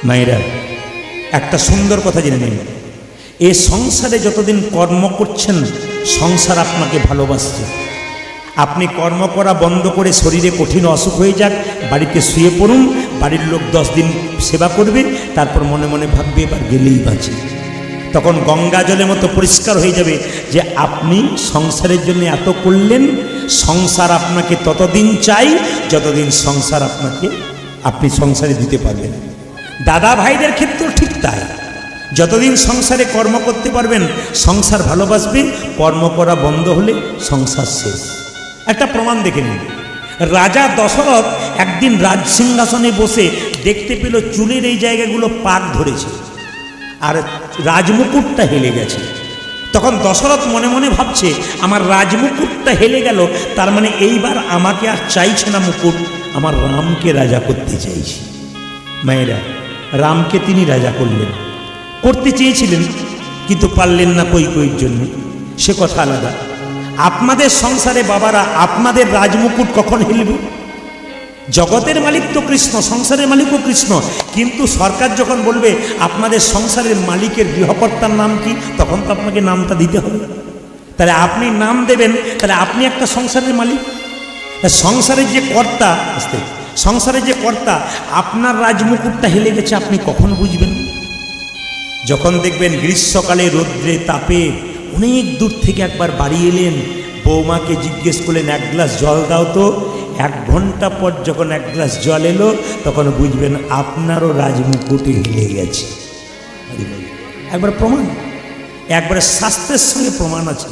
মায়েরা, একটা সুন্দর কথা জেনে নিন, এ সংসারে যতদিন কর্ম করছেন সংসার আপনাকে ভালোবাসছে। আপনি কর্ম করা বন্ধ করে শরীরে কঠিন অসুখ হয়ে যাক, বাড়িতে শুয়ে পড়ুন, বাড়ির লোক 10 দিন সেবা করবে, তারপর মনে মনে ভাববে এবার গেলেই বাঁচি। তখন গঙ্গা জলের মতো পরিষ্কার হয়ে যাবে যে আপনি সংসারের জন্য এত করলেন। সংসার আপনাকে ততদিন চাই যতদিন সংসার আপনি সংসারে দিতে পারবেন। দাদা ভাইদের ক্ষেত্রেও ঠিক তাই। যতদিন সংসারে কর্ম করতে পারবেন সংসার ভালোবাসবে, কর্ম করা বন্ধ হলে সংসার শেষ। একটা প্রমাণ দেখে নিন। রাজা দশরথ একদিন রাজসিংহাসনে বসে দেখতে পেল চুলের এই জায়গাগুলো পাক ধরেছে আর রাজমুকুটটা হেলে গেছে। তখন দশরথ মনে মনে ভাবছে, আমার রাজমুকুটটা হেলে গেল, তার মানে এইবার আমাকে আর চাইছে না মুকুট, আমার রামকে রাজা করতে চাইছি। মায়েরা, রামকে তিনি রাজা করতে চেয়েছিলেন, কিন্তু পারলেন না কৈকেয়ীর জন্য, সে কথা আলাদা। আপনাদের সংসারে বাবারা আপনাদের রাজমুকুট কখন হিলবে? জগতের মালিক তো কৃষ্ণ, সংসারের মালিকও কৃষ্ণ, কিন্তু সরকার যখন বলবে আপনাদের সংসারের মালিকের গৃহকর্তার নাম কি, তখন তো আপনাকে নামটা দিতে হবে। তাহলে আপনি নাম দেবেন, তাহলে আপনি একটা সংসারের মালিক। সংসারের যে কর্তা, সংসারের যে কর্তা, আপনার রাজমুকুটটা হেলে গেছে, আপনি কখন বুঝবেন? যখন দেখবেন গ্রীষ্মকালে রৌদ্রে তাপে অনেক দূর থেকে একবার বাড়ি এলেন, বৌমাকে জিজ্ঞেস করলেন 1 গ্লাস জল দাও তো, 1 ঘন্টা পর যখন 1 গ্লাস জল এলো তখন বুঝবেন আপনারও রাজমুকুটে হেলে গেছে। একবার প্রমাণ, একবারে শাস্ত্রের সঙ্গে প্রমাণ আছে।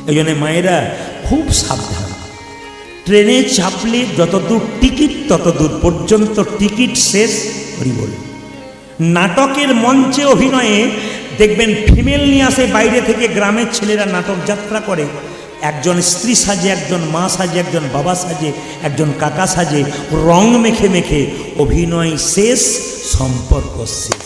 এই জন্য মায়েরা খুব সাবধান। ট্রেনে চাপলে যতদূর টিকিট ততদূর পর্যন্ত টিকিট শেষ। হরি বল। নাটকের মঞ্চে অভিনয়ে দেখবেন ফিমেল নিয়ে আসে বাইরে থেকে, গ্রামের ছেলেরা নাটক যাত্রা করে, একজন স্ত্রী সাজে, একজন মা সাজে, একজন বাবা সাজে, একজন কাকা সাজে, রং মেখে মেখে অভিনয় শেষ, সম্পর্ক শেষ।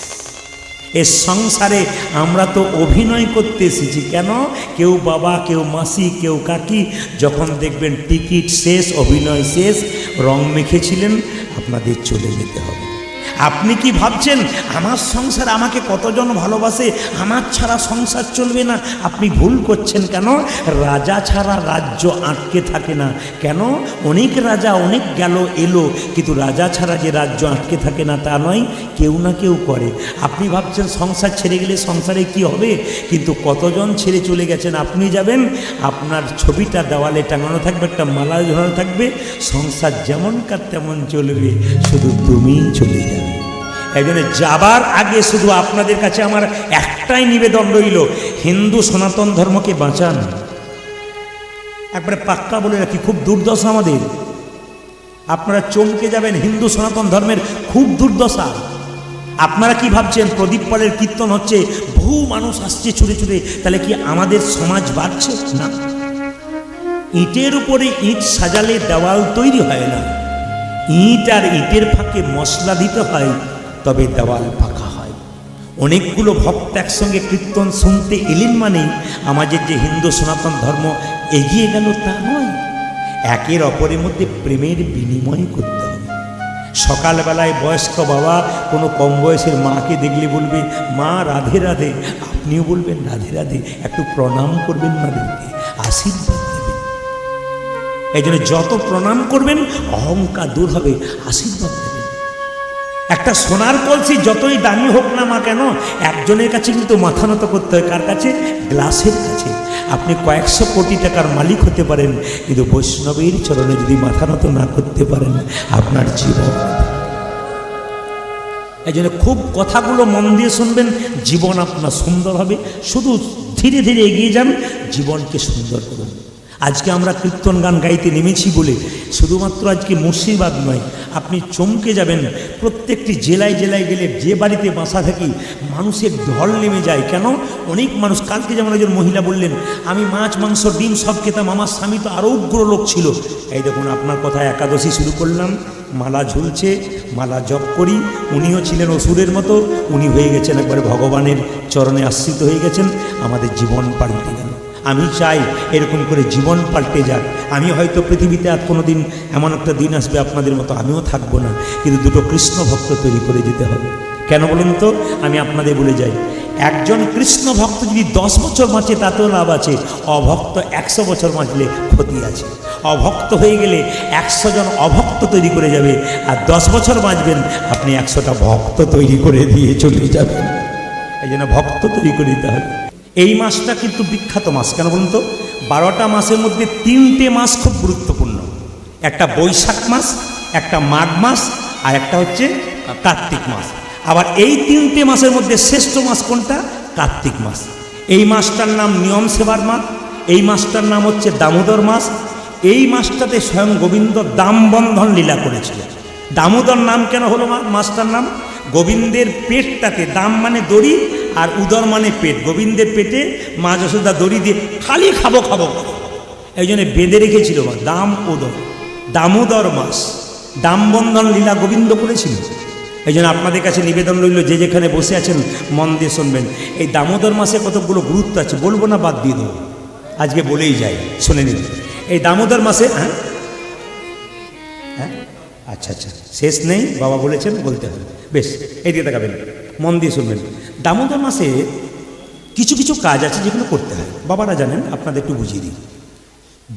এ সংসারে আমরা তো অভিনয় করতে এসেছি, কেন? কেউ বাবা, কেউ মাসি, কেউ কাকি। যখন দেখবেন টিকিট শেষ, অভিনয় শেষ, রং মেখেছিলেন, আপনাদের চলে যেতে হবে। আপনি কি ভাবছেন আমার সংসার আমাকে কতজন ভালোবাসে, আমার ছাড়া সংসার চলবে না? আপনি ভুল করছেন। কেন? রাজা ছাড়া রাজ্য আটকে থাকে না। কেন? অনেক রাজা অনেক গেল এলো, কিন্তু রাজা ছাড়া যে রাজ্য আটকে থাকে না তা নয়, কেউ না কেউ করে। আপনি ভাবছেন সংসার ছেড়ে গেলে সংসারে কি হবে, কিন্তু কতজন ছেড়ে চলে গেছেন। আপনি যাবেন, আপনার ছবিটা দেওয়ালে টাঙানো থাকবে, একটা মালা ঝোলানো থাকবে, সংসার যেমনকার তেমন চলবে, শুধু তুমিই চলে যাবে। এই জন্য যাবার আগে শুধু আপনাদের কাছে আমার একটাই নিবেদন রইল, হিন্দু সনাতন ধর্মকে বাঁচান। একবারে পাক্কা বলে রাখি, খুব দুর্দশা আমাদের। আপনারা চমকে যাবেন, হিন্দু সনাতন ধর্মের খুব দুর্দশা। আপনারা কি ভাবছেন প্রদীপ পালের কীর্তন হচ্ছে, বহু মানুষ আসছে ছুটে ছুটে, তাহলে কি আমাদের সমাজ বাড়ছে? না। ইটের উপরে ইট সাজালে দেওয়াল তৈরি হয় না, ইট আর ইটের ফাঁকে মশলা দিতে হয়, তবে দেওয়াল পাকা হয়। অনেকগুলো ভক্ত একসঙ্গে কীর্তন শুনতে এলেন মানে আমাদের যে হিন্দু সনাতন ধর্ম এগিয়ে গেল তা নয়। একের অপরের মধ্যে প্রেমের বিনিময় করতে হবে। সকালবেলায় বয়স্ক বাবা কোনো কম বয়সের মাকে দেখলে বলবে, মা রাধে রাধে, আপনিও বলবেন রাধে রাধে, একটু প্রণাম করবেন মাদেরকে, আশীর্বাদ দেবেন। এই জন্য যত প্রণাম করবেন অহংকার দূর হবে, আশীর্বাদ দেবেন। একটা সোনার কলসি যতই দামি হোক না মা কেন, একজনের কাছে কিন্তু মাথা নত করতে হয়। কার কাছে? গ্লাসের কাছে। আপনি কয়েকশো কোটি টাকার মালিক হতে পারেন, কিন্তু বৈষ্ণবের চরণে যদি মাথা নত না করতে পারেন, আপনার জীবন। এই জন্য খুব কথাগুলো মন দিয়ে শুনবেন, জীবন আপনার সুন্দর হবে। শুধু ধীরে ধীরে এগিয়ে যান, জীবনকে সুন্দর করুন। আজকে আমরা কীর্তন গান গাইতে নেমেছি বলে শুধুমাত্র আজকে মুর্শিদাবাদ নয়, আপনি চমকে যাবেন। প্রত্যেকটি জেলায় জেলায় গেলে, যে বাড়িতে বাসা থাকি, মানুষের ঢল নেমে যায়। কেন? অনেক মানুষ। কালকে যেমন একজন মহিলা বললেন, আমি মাছ মাংস ডিম সব খেতাম, আমার স্বামী তো আরও উগ্র লোক ছিল। এই দেখুন, আপনার কথা একাদশী শুরু করলাম, মালা ঝুলছে, মালা জপ করি। উনিও ছিলেন অসুরের মতো, উনি হয়ে গেছেন একবারে ভগবানের চরণে আশ্রিত হয়ে গেছেন। আমাদের জীবন পাল্টে গেল। আমি চাই এরকম করে জীবন পাল্টে যাক। আমি হয়তো পৃথিবীতে আর কোনো দিন এমন একটা দিন আসবে আপনাদের মতো আমিও থাকবো না, কিন্তু দুটো কৃষ্ণ ভক্ত তৈরি করে যেতে হবে। কেন বলুন তো? আমি আপনাদের বলে যাই, একজন কৃষ্ণ ভক্ত যদি 10 বছর বাঁচে তাতেও লাভ আছে, অভক্ত 100 বছর বাঁচলে ক্ষতি আছে। অভক্ত হয়ে গেলে 100 জন অভক্ত তৈরি করে যাবে, আর 10 বছর বাঁচবেন আপনি 100টা ভক্ত তৈরি করে দিয়ে চলে যাবেন। এই জন্য ভক্ত তৈরি করে দিতে হবে। এই মাসটা কিন্তু বিখ্যাত মাস, কেন বলুন তো? 12টা মাসের মধ্যে 3টে মাস খুব গুরুত্বপূর্ণ। একটা বৈশাখ মাস, একটা মাঘ মাস, আর একটা হচ্ছে কার্তিক মাস। আবার এই 3টে মাসের মধ্যে শ্রেষ্ঠ মাস কোনটা? কার্তিক মাস। এই মাসটার নাম নিয়ম সেবার মাস, এই মাসটার নাম হচ্ছে দামোদর মাস। এই মাসটাতে স্বয়ং গোবিন্দ দামবন্ধন লীলা করেছিল। দামোদর নাম কেন হলো মাসটার নাম? গোবিন্দের পেটটাতে, দাম মানে দড়ি আর উদর মানে পেট, গোবিন্দের পেটে মা যশোদা দড়ি দিয়ে খালি খাবো খাবো এই জন্য বেঁধে রেখেছিল দাম উদর। দামোদর মাস, দামবন্ধন লীলা গোবিন্দ করেছিল। এই জন্য আপনাদের কাছে নিবেদন রইল, যে যেখানে বসে আছেন মন দিয়ে শুনবেন। এই দামোদর মাসে কতগুলো গুরুত্ব আছে, বলবো না বাদ দিয়ে দেবো, আজকে বলেই যাই, শুনে নিন। এই দামোদর মাসে হ্যাঁ হ্যাঁ আচ্ছা আচ্ছা, শেষ নেই, বাবা বলেছেন বলতে হবে, বেশ এইদিকে তাকাবেন, মন দিয়ে শুনবেন। দামোদর মাসে কিছু কিছু কাজ আছে যেগুলো করতে হয়, বাবারা জানেন, আপনাদের একটু বুঝিয়ে দিই।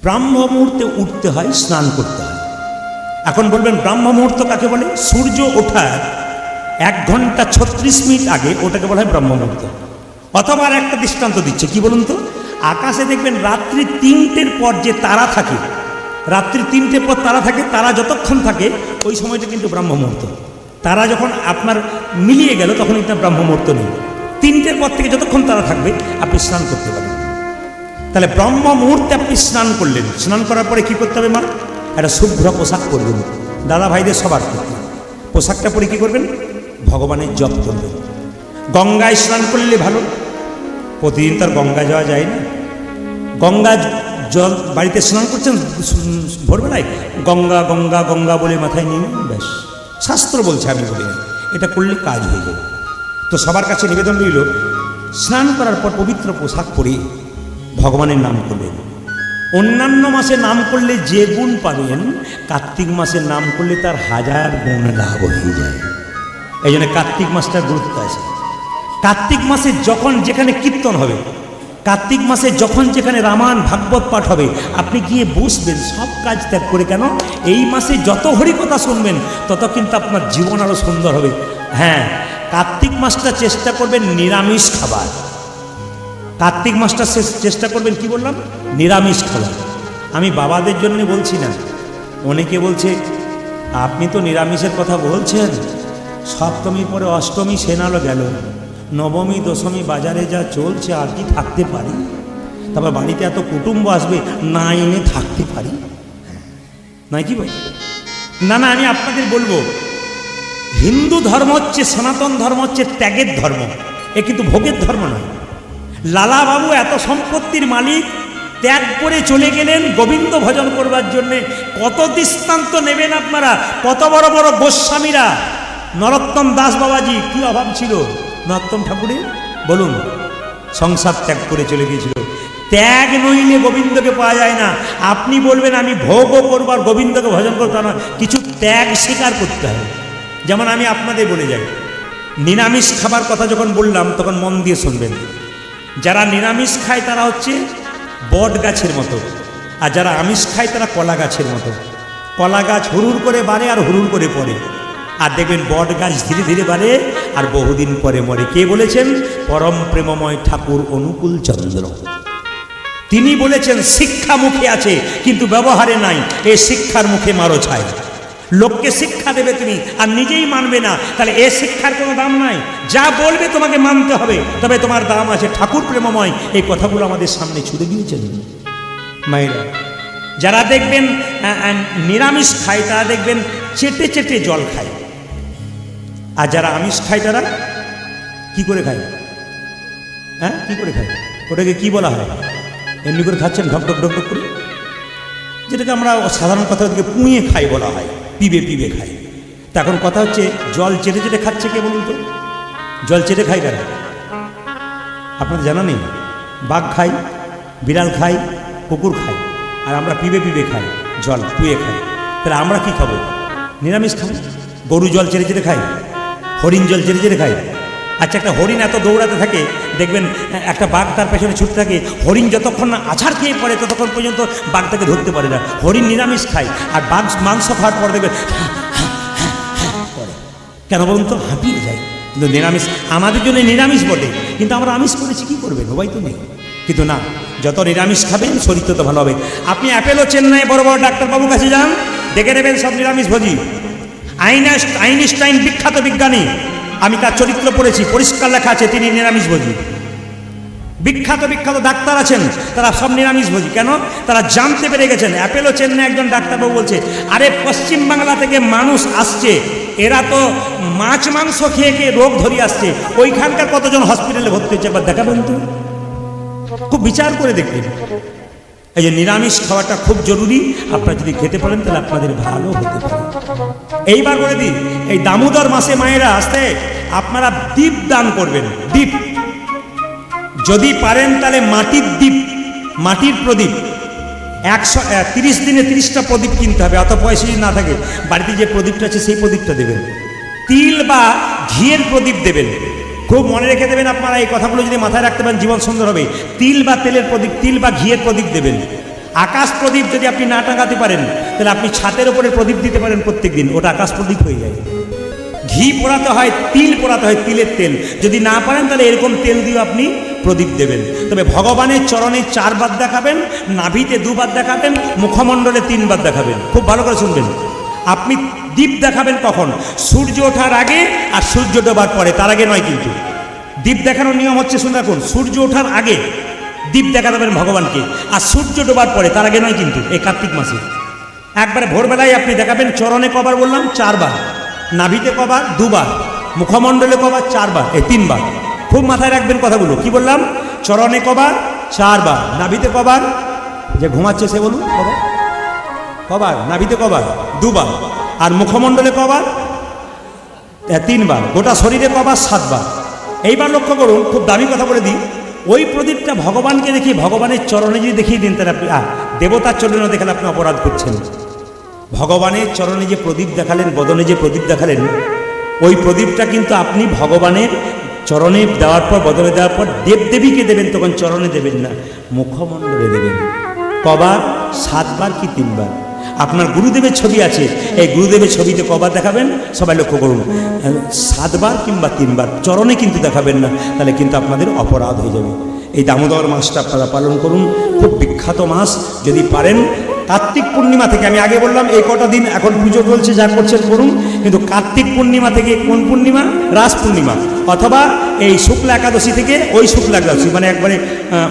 ব্রাহ্ম মুহূর্তে উঠতে হয়, স্নান করতে হয়। এখন বলবেন ব্রাহ্ম মুহূর্ত কাকে বলে? সূর্য ওঠার 1 ঘন্টা 36 মিনিট আগে ওটাকে বলা হয় ব্রাহ্ম মুহূর্ত। অথবা আর একটা দৃষ্টান্ত দিচ্ছে, কি বলুন তো? আকাশে দেখবেন রাত্রি 3টের পর যে তারা থাকে, রাত্রি 3টের পর তারা থাকে, তারা যতক্ষণ থাকে ওই সময়টা কিন্তু ব্রাহ্ম মুহূর্ত। তারা যখন আপনার মিলিয়ে গেল তখন এটা ব্রাহ্ম মুহূর্ত নেই। 3টের পর থেকে যতক্ষণ তারা থাকবে আপনি স্নান করতে পারবেন। তাহলে ব্রহ্ম মুহূর্তে আপনি স্নান করলেন, স্নান করার পরে কী করতে হবে? মা একটা শুভ্র পোশাক পরবেন, দাদা ভাইদের সবার করতে পোশাকটা পরে কী করবেন? ভগবানের জপ করবেন। গঙ্গায় স্নান করলে ভালো, প্রতিদিন তার গঙ্গা যাওয়া যায় না। গঙ্গা জল বাড়িতে স্নান করছেন ভোরবেলায়, গঙ্গা গঙ্গা গঙ্গা বলে মাথায় নিয়ে ব্যাস, শাস্ত্র বলছে, আমি বলি না, এটা করলে কাজ হয়ে যায়। তো সবার কাছে নিবেদন রইল, স্নান করার পর পবিত্র পোশাক পরে ভগবানের নাম করবেন। অন্যান্য মাসে নাম করলে যে গুণ পাবেন, কার্তিক মাসে নাম করলে তার 1000 গুণ লাভ হয়ে যায়। এই জন্য কার্তিক মাসটার গুরুত্ব আছে। কার্তিক মাসে যখন যেখানে কীর্তন হবে, কার্তিক মাসে যখন যেখানে রামায়ণ ভাগবত পাঠ হবে, আপনি গিয়ে বসবেন, সব কাজ ত্যাগ করে। কেন? এই মাসে যত হরিকথা শুনবেন তত কিন্তু আপনার জীবন আরও সুন্দর হবে। হ্যাঁ, কার্তিক মাসটা চেষ্টা করবেন নিরামিষ খাবার। কার্তিক মাসটা চেষ্টা করবেন, কি বললাম? নিরামিষ খাবার। আমি বাবাদের জন্য বলছি না, অনেকে বলছে আপনি তো নিরামিষের কথা বলছেন, সপ্তমী পরে অষ্টমী সেনালো গেল, নবমী দশমী বাজারে যা চলছে, আর কি থাকতে পারি? তারপর বাড়িতে এত কুটুম্ব আসবে, না এনে থাকতে পারি নয়, কি বল? না না, আমি আপনাদের বলবো, হিন্দু ধর্ম হচ্ছে, সনাতন ধর্ম হচ্ছে ত্যাগের ধর্ম, এ কিন্তু ভোগের ধর্ম নয়। লালা বাবু এত সম্পত্তির মালিক, ত্যাগ করে চলে গেলেন গোবিন্দ ভজন করবার জন্যে। কত দৃষ্টান্ত নেবেন আপনারা, কত বড় বড় গোস্বামীরা। নরোত্তম দাস বাবাজি, কি অভাব ছিল নরোত্তম ঠাকুরের, বলুন, সংসার ত্যাগ করে চলে গিয়েছিল। ত্যাগ নইলে গোবিন্দকে পাওয়া যায় না। আপনি বলবেন আমি ভোগও করবো আর গোবিন্দকে ভজন করবো না, কিছু ত্যাগ স্বীকার করতে হবে। যেমন আমি আপনাদের বলে যাই, নিরামিষ খাবার কথা যখন বললাম তখন মন দিয়ে শুনবেন। যারা নিরামিষ খায় তারা হচ্ছে বট গাছের মতো, আর যারা আমিষ খায় তারা কলা গাছের মতো। কলা গাছ হুড়ুর করে বাড়ে আর হুড়ুর করে পড়ে, আর দেখবেন বট গাছ ধীরে ধীরে বাড়ে আর বহুদিন পরে মরে। কে বলেছেন? পরম প্রেমময় ঠাকুর অনুকূল চন্দ্র। তিনি বলেছেন শিক্ষা মুখে আছে কিন্তু ব্যবহারে নাই, এই শিক্ষার মুখে মারো ছাই। লোককে শিক্ষা দেবে তুমি আর নিজেই মানবে না, তাহলে এ শিক্ষার কোনো দাম নাই। যা বলবে তোমাকে মানতে হবে, তবে তোমার দাম আছে। ঠাকুর প্রেমময় এই কথাগুলো আমাদের সামনে ছুড়ে দিয়েছেন মায়েরা। যারা দেখবেন নিরামিষ খায় তারা দেখবেন চেটে চেটে জল খায়, আর যারা আমিষ খায় তারা কি করে খায়? হ্যাঁ, কি করে খায়? ওটাকে কি বলা হয়? এমনি করে খাচ্ছেন ঢক ঢক ঢক ঢক করে, যেটাকে আমরা সাধারণ কথা ওদিকে পুঁয়ে খাই বলা হয়, পিবে পিবে খাই। তা এখন কথা হচ্ছে জল চেটে চেটে খাচ্ছে কে বলুন তো? জল চেটে খাই কারা? আপনাদের জানা নেই? বাঘ খাই, বিড়াল খাই, কুকুর খাই, আর আমরা পিবে পিবে খাই, জল পুয়ে খাই। তাহলে আমরা কি খাবো? নিরামিষ খাবো। গরু জল চেটে চেটে খাই, হরিণ জল জেরে জেরে খায়। আচ্ছা, একটা হরিণ এত দৌড়াতে থাকে, দেখবেন একটা বাঘ তার পেছনে ছুটতে থাকে, হরিণ যতক্ষণ না আছাড় খেয়ে পড়ে ততক্ষণ পর্যন্ত বাঘটাকে ধরতে পারে না। হরিণ নিরামিষ খায়, আর বাঘ মাংস খাওয়ার পর দেখবেন করে। কেন বলুন তো? হাঁপিয়ে যায়। কিন্তু নিরামিষ আমাদের জন্য নিরামিষ বটে, কিন্তু আমরা আমিষ করেছি, কী করবেন? উপায় তো নেই। কিন্তু না, যত নিরামিষ খাবেন শরীর তত ভালো হবে। আপনি অ্যাপেলো চেন্নাই বড় বড় ডাক্তারবাবুর কাছে যান, দেখে নেবেন সব নিরামিষ ভোজি। আইনস্টাইন বিখ্যাত বিজ্ঞানী, আমি তার চরিত্র পড়েছি, পরিষ্কার লেখা আছে তিনি নিরামিষ ভোজি। বিখ্যাত বিখ্যাত ডাক্তার আছেন, তারা সব নিরামিষ ভোজি। কেন? তারা জানতে পেরে গেছেন। অ্যাপেলো চেন্নাই একজন ডাক্তারবাবু বলছে, আরে পশ্চিমবাংলা থেকে মানুষ আসছে, এরা তো মাছ মাংস খেয়ে খেয়ে রোগ ধরিয়ে আসছে, ওইখানকার কতজন হসপিটালে ভর্তি হচ্ছে একবার দেখাবেন তো। খুব বিচার করে দেখবেন। এই যে নিরামিষ খাওয়াটা খুব জরুরি, আপনারা যদি খেতে পারেন তাহলে আপনাদের ভালো হতে পারে। এইবার বলে দিই, এই দামোদর মাসে মায়েরা আসতে আপনারা দীপ দান করবেন। দীপ যদি পারেন তাহলে মাটির দীপ, মাটির প্রদীপ 130 দিনে 30টা প্রদীপ কিনতে হবে। অত পয়সা যদি না থাকে, বাড়িতে যে প্রদীপটা আছে সেই প্রদীপটা দেবেন। তিল বা ঘিয়ের প্রদীপ দেবেন। খুব মনে রেখে দেবেন আপনারা, এই কথাগুলো যদি মাথায় রাখতে পারেন জীবন সুন্দর হবে। তিল বা তেলের প্রদীপ, তিল বা ঘিয়ের প্রদীপ দেবেন। আকাশ প্রদীপ যদি আপনি না টাঙাতে পারেন, তাহলে আপনি ছাতের উপরে প্রদীপ দিতে পারেন প্রত্যেক দিন, ওটা আকাশ প্রদীপ হয়ে যায়। ঘি পোড়াতে হয়, তিল পোড়াতে হয়, তিলের তেল যদি না পারেন তাহলে এরকম তেল দিয়ে আপনি প্রদীপ দেবেন। তবে ভগবানের চরণে 4 বার দেখাবেন, নাভিতে 2 বার দেখাবেন, মুখমণ্ডলে 3 বার দেখাবেন। খুব ভালো করে শুনবেন। আপনি দীপ দেখাবেন কখন? সূর্য ওঠার আগে আর সূর্য ডোবার পরে, তার আগে নয়। কিন্তু দীপ দেখানোর নিয়ম হচ্ছে, শুনে রাখুন, সূর্য ওঠার আগে দীপ দেখাতে পারেন ভগবানকে, আর সূর্য ডোবার পরে, তার আগে নয়। কিন্তু এই কার্তিক মাসে একবারে ভোরবেলায় আপনি দেখাবেন। চরণে কবার বললাম? 4 বার। নাভিতে কবার? 2 বার। মুখমণ্ডলে কবার? 4 বার। এই 3 বার। খুব মাথায় রাখবেন কথাগুলো। কি বললাম? চরণে কবার? 4 বার। নাভিতে কবার? যে ঘুমাচ্ছে সে বলুন কবার? কবার? নাভিতে কবার? 2 বার। আর মুখমণ্ডলে কবার? 3 বার। গোটা শরীরে কবার? 7 বার। এইবার লক্ষ্য করুন, খুব দামি কথা বলে দিই, ওই প্রদীপটা ভগবানকে দেখিয়ে, ভগবানের চরণে যদি দেখিয়ে দিন, তাহলে আপনি দেবতার চরণে দেখালে আপনি অপরাধ করছেন। ভগবানের চরণে যে প্রদীপ দেখালেন, বদনে যে প্রদীপ দেখালেন, ওই প্রদীপটা কিন্তু আপনি ভগবানের চরণে দেওয়ার পর, বদনে দেওয়ার পর দেবদেবীকে দেবেন, তখন চরণে দেবেন না, মুখমণ্ডলে দেবেন। কবার? 7 বার কি 3 বার? আপনার গুরুদেবের ছবি আছে, এই গুরুদেবের ছবিতে কবার দেখাবেন? সবাই লক্ষ্য করুন, 7 বার কিংবা 3 বার। চরণে কিন্তু দেখাবেন না, তাহলে কিন্তু আপনাদের অপরাধ হয়ে যাবে। এই দামোদর মাসটা আপনারা পালন করুন, খুব বিখ্যাত মাস। যদি পারেন কার্তিক পূর্ণিমা থেকে, আমি আগে বললাম এই কটা দিন এখন পুজো চলছে, যা করছেন করুন, কিন্তু কার্তিক পূর্ণিমা থেকে, কোন পূর্ণিমা? রাস পূর্ণিমা, অথবা এই শুক্লা একাদশী থেকে ওই শুক্লা একাদশী, মানে একবারে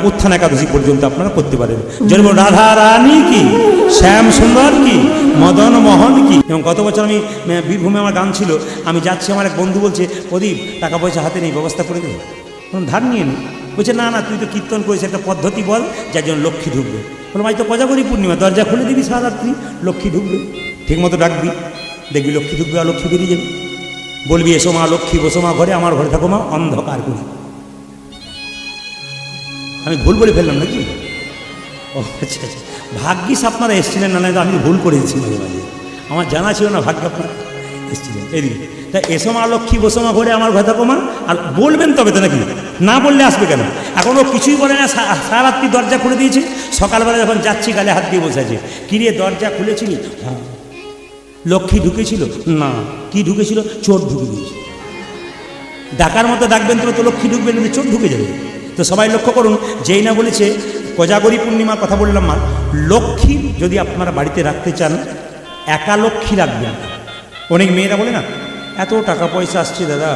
উত্থান একাদশী পর্যন্ত আপনারা করতে পারেন। যেমন রাধা রানী কি, শ্যাম সুন্দর কি, মদন মোহন কি। এবং গত বছর আমি বীরভূমে আমার গান ছিল, আমি যাচ্ছি, আমার এক বন্ধু বলছে, প্রদীপ টাকা পয়সা হাতে নেই, ব্যবস্থা করে দেবো। ধার নিয়ে নি। বলছে না না, তুই তো কীর্তন করিস, একটা পদ্ধতি বল যার জন্য লক্ষ্মী ঢুকবে। বললাম আজ তো কোজাগরী পূর্ণিমা, দরজা খুলে দিবি সারা রাত্রি, লক্ষ্মী ঢুকবে। ঠিক মতো ডাকবি, দেখবি লক্ষ্মী ঢুকবে আর লক্ষ্মী বেরিয়ে যাবে। বলবি এসো মা লক্ষ্মী, বসো মা ঘরে, আমার ঘরে থাকো মা অন্ধকার করি। আমি ভুল বলে ফেললাম নাকি? ও আচ্ছা আচ্ছা, ভাগ্যিস আপনারা এসেছিলেন, না তো আমি ভুল করেছি মাঝে মাঝে, আমার জানা ছিল না, ভাগ্য আপনারা এসেছিলেন। এদিকে তা এসো মা লক্ষ্মী, বসো মা ঘরে, আমার ঘরে থাকো মা। আর বলবেন তবে তো, নাকি না বললে আসবে কেন? এখন ও কিছুই বলে না, সারা রাত্রি দরজা খুলে দিয়েছে। সকালবেলা যখন যাচ্ছি গালে হাত দিয়ে বসে আছে, কিরে দরজা খুলেছিলি? হ্যাঁ। লক্ষ্মী ঢুকেছিল? না। কি ঢুকেছিল? চোর ঢুকে দিয়েছে। ডাকার মতো ডাকবেন তো লক্ষ্মী ঢুকবে না, চোর ঢুকে যাবে। তো সবাই লক্ষ্য করুন, যেই না বলেছে কোজাগরী পূর্ণিমার কথা বললাম, মা লক্ষ্মী যদি আপনারা বাড়িতে রাখতে চান, একা লক্ষ্মী রাখবেন। অনেক মেয়েরা বলে না, এত টাকা পয়সা আসছে দাদা,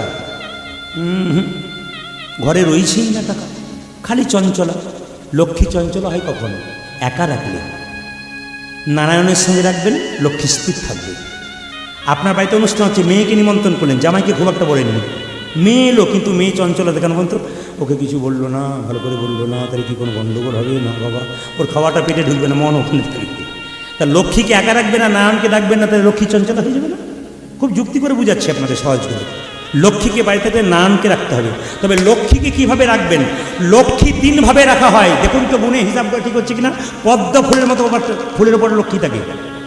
ঘরে রয়েছেই না টাকা, খালি চঞ্চলা। লক্ষ্মী চঞ্চলা হয় কখন? একা রাখলে। নারায়ণের সঙ্গে রাখবেন, লক্ষ্মী স্থির থাকবে। আপনার বাড়িতে অনুষ্ঠান হচ্ছে, মেয়েকে নিমন্ত্রণ করলেন, জামাইকে খুব একটা বলেননি, মেয়ে এলো, কিন্তু মেয়ে চঞ্চলা দেখানো পর্যন্ত ওকে কিছু বললো না, ভালো করে বললো না, তাহলে কি কোনো গণ্ডগোল হবে না? বাবা ওর খাওয়াটা পেটে ঢুকবে না, মন ওখানে থাকবে। তা লক্ষ্মীকে একা রাখবে না, নারায়ণকে ডাকবেন না, তাহলে লক্ষ্মী চঞ্চলা হয়ে যাবে না? খুব যুক্তি করে বুঝাচ্ছি আপনাদের সহজ করে। লক্ষ্মীকে বাড়িতে নারায়ণকে রাখতে হবে। তবে লক্ষ্মীকে কিভাবে রাখবেন? লক্ষ্মী 3 ভাবে রাখা হয়। দেখুন তো গুণে হিসাব করে ঠিক হচ্ছে কিনা। পদ্ম ফুলের মতো ফুলের ওপরে লক্ষ্মী থাকে,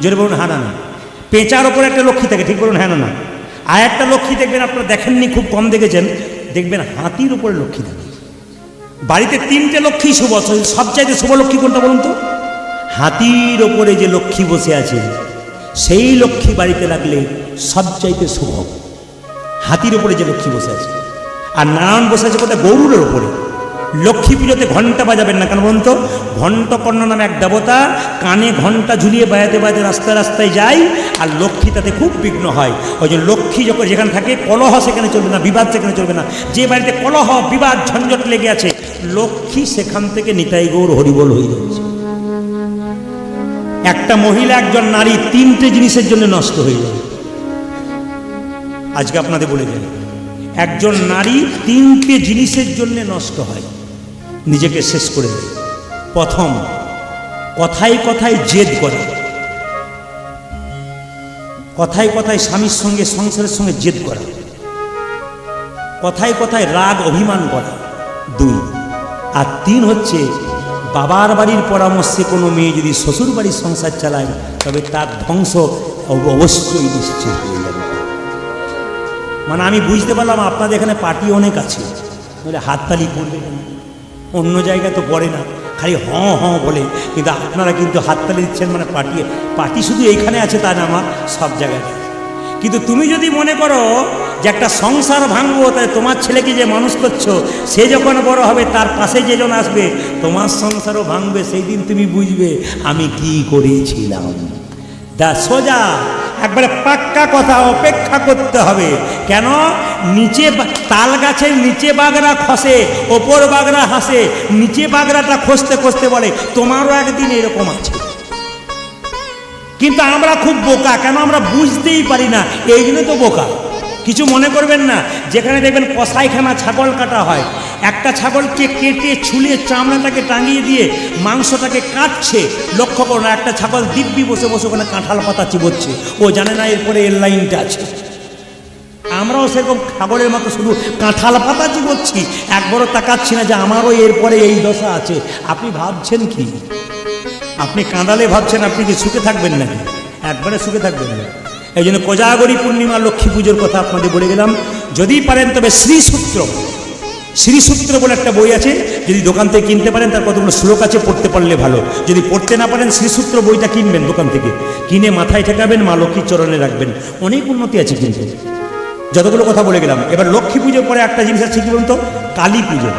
জোরে বলুন হ্যাঁ না না। পেঁচার ওপরে একটা লক্ষ্মী থাকে, ঠিক বলুন হ্যাঁ না না। আর একটা লক্ষ্মী দেখবেন, আপনারা দেখেননি, খুব কম দেখেছেন, দেখবেন হাতির উপরে লক্ষ্মী থাকে। বাড়িতে 3টে লক্ষ্মী শুভ, সবচাইতে শুভ লক্ষ্মী কোনটা বলুন তো? হাতির ওপরে যে লক্ষ্মী বসে আছে সেই লক্ষ্মী বাড়িতে লাগলে সবচাইতে শুভ। হাতির ওপরে যে লক্ষ্মী বসে আছে। আর নারায়ণ বসে আছে কোথায়? গরুরের ওপরে। লক্ষ্মী পুজোতে ঘণ্টা বাজাবেন না, কেন বলুন তো? ঘণ্টকর্ণ নামে এক দেবতা কানে ঘণ্টা ঝুলিয়ে বাজাতে বাজাতে রাস্তায় রাস্তায় যায়, আর লক্ষ্মী তাতে খুব বিঘ্ন হয়। ওই যে লক্ষ্মী যখন যেখানে থাকে, কলহ সেখানে চলবে না, বিবাদ সেখানে চলবে না। যে বাড়িতে কলহ বিবাদ ঝঞ্ঝট লেগে আছে, লক্ষ্মী সেখান থেকে নিতাই গৌর হরিবোল হয়ে যাচ্ছে। একটা মহিলা, একজন নারী 3টে জিনিসের জন্য নষ্ট হয়ে যায়। আজকে আপনাদের বলে যাই, একজন নারী 3টে জিনিসের জন্য নষ্ট হয়, নিজেকে শেষ করে দেয়। প্রথম, কথায় কথায় জেদ করা, কথায় কথায় স্বামীর সঙ্গে, সংসারের সঙ্গে জেদ করা, কথায় কথায় রাগ অভিমান করা 2। আর 3 হচ্ছে বাবার বাড়ির পরামর্শে কোনো মেয়ে যদি শ্বশুর বাড়ির সংসার চালায়, তবে তার ধ্বংস অবশ্যই নিশ্চিত হয়ে যাবে। মানে আমি বুঝতে পারলাম আপনাদের এখানে পার্টি অনেক আছে, বলে হাততালি পড়বে কেন? অন্য জায়গায় তো পড়ে না, খালি হঁ হঁ বলে, কিন্তু আপনারা কিন্তু হাততালি দিচ্ছেন, মানে পার্টি শুধু এইখানে আছে তা না, আমার সব জায়গায়। কিন্তু তুমি যদি মনে করো যে একটা সংসার ভাঙবো, তাই তোমার ছেলেকে যে মানুষ করছো, সে যখন বড় হবে তার পাশে যেজন আসবে, তোমার সংসারও ভাঙবে, সেই দিন তুমি বুঝবে আমি কি করেছিলাম। সোজা একবারে পাক্কা কথা, অপেক্ষা করতে হবে। কেন? নিচে তাল গাছের নিচে বাগড়া খসে, ওপর বাগড়া হাসে। নিচে বাগড়াটা খসতে খসতে বলে তোমারও একদিন এরকম আছে। কিন্তু আমরা খুব বোকা, কেন? আমরা বুঝতেই পারি না, এই জন্য তো বোকা। কিছু মনে করবেন না, যেখানে দেখবেন কসাইখানা ছাগল কাটা হয়, একটা ছাগলকে কেটে ছুলে চামড়াটাকে টাঙিয়ে দিয়ে মাংসটাকে কাটছে, লক্ষ্য করো না, একটা ছাগল দিব্যি বসে বসে ওখানে কাঁঠাল পাতা চিবোচ্ছে, ও জানে না এরপরে এর লাইনটা আছে। আমরাও সেরকম ছাগলের মতো শুধু কাঁঠাল পাতা চিবোচ্ছি, একবারও তাকাচ্ছি না যে আমারও এরপরে এই দশা আছে। আপনি ভাবছেন কি? আপনি কাঁদালে ভাবছেন আপনি কি সুখে থাকবেন নাকি? একবারে সুখে থাকবেন না। এই জন্য কোজাগরী পূর্ণিমা লক্ষ্মী পুজোর কথা আপনাদের বলে গেলাম। যদি পারেন তবে শ্রীসূত্র বলে একটা বই আছে, যদি দোকান থেকে কিনতে পারেন, তার কতগুলো শ্লোক আছে, পড়তে পারলে ভালো। যদি পড়তে না পারেন, শ্রীসূত্র বইটা কিনবেন দোকান থেকে, কিনে মাথায় ঠেকাবেন, মা লক্ষ্মীর চরণে রাখবেন, অনেক উন্নতি আছে। কিন্তু যতগুলো কথা বলে গেলাম, এবার লক্ষ্মী পুজোর পরে একটা জিনিস আছে, কি বলুন তো? কালী পুজো।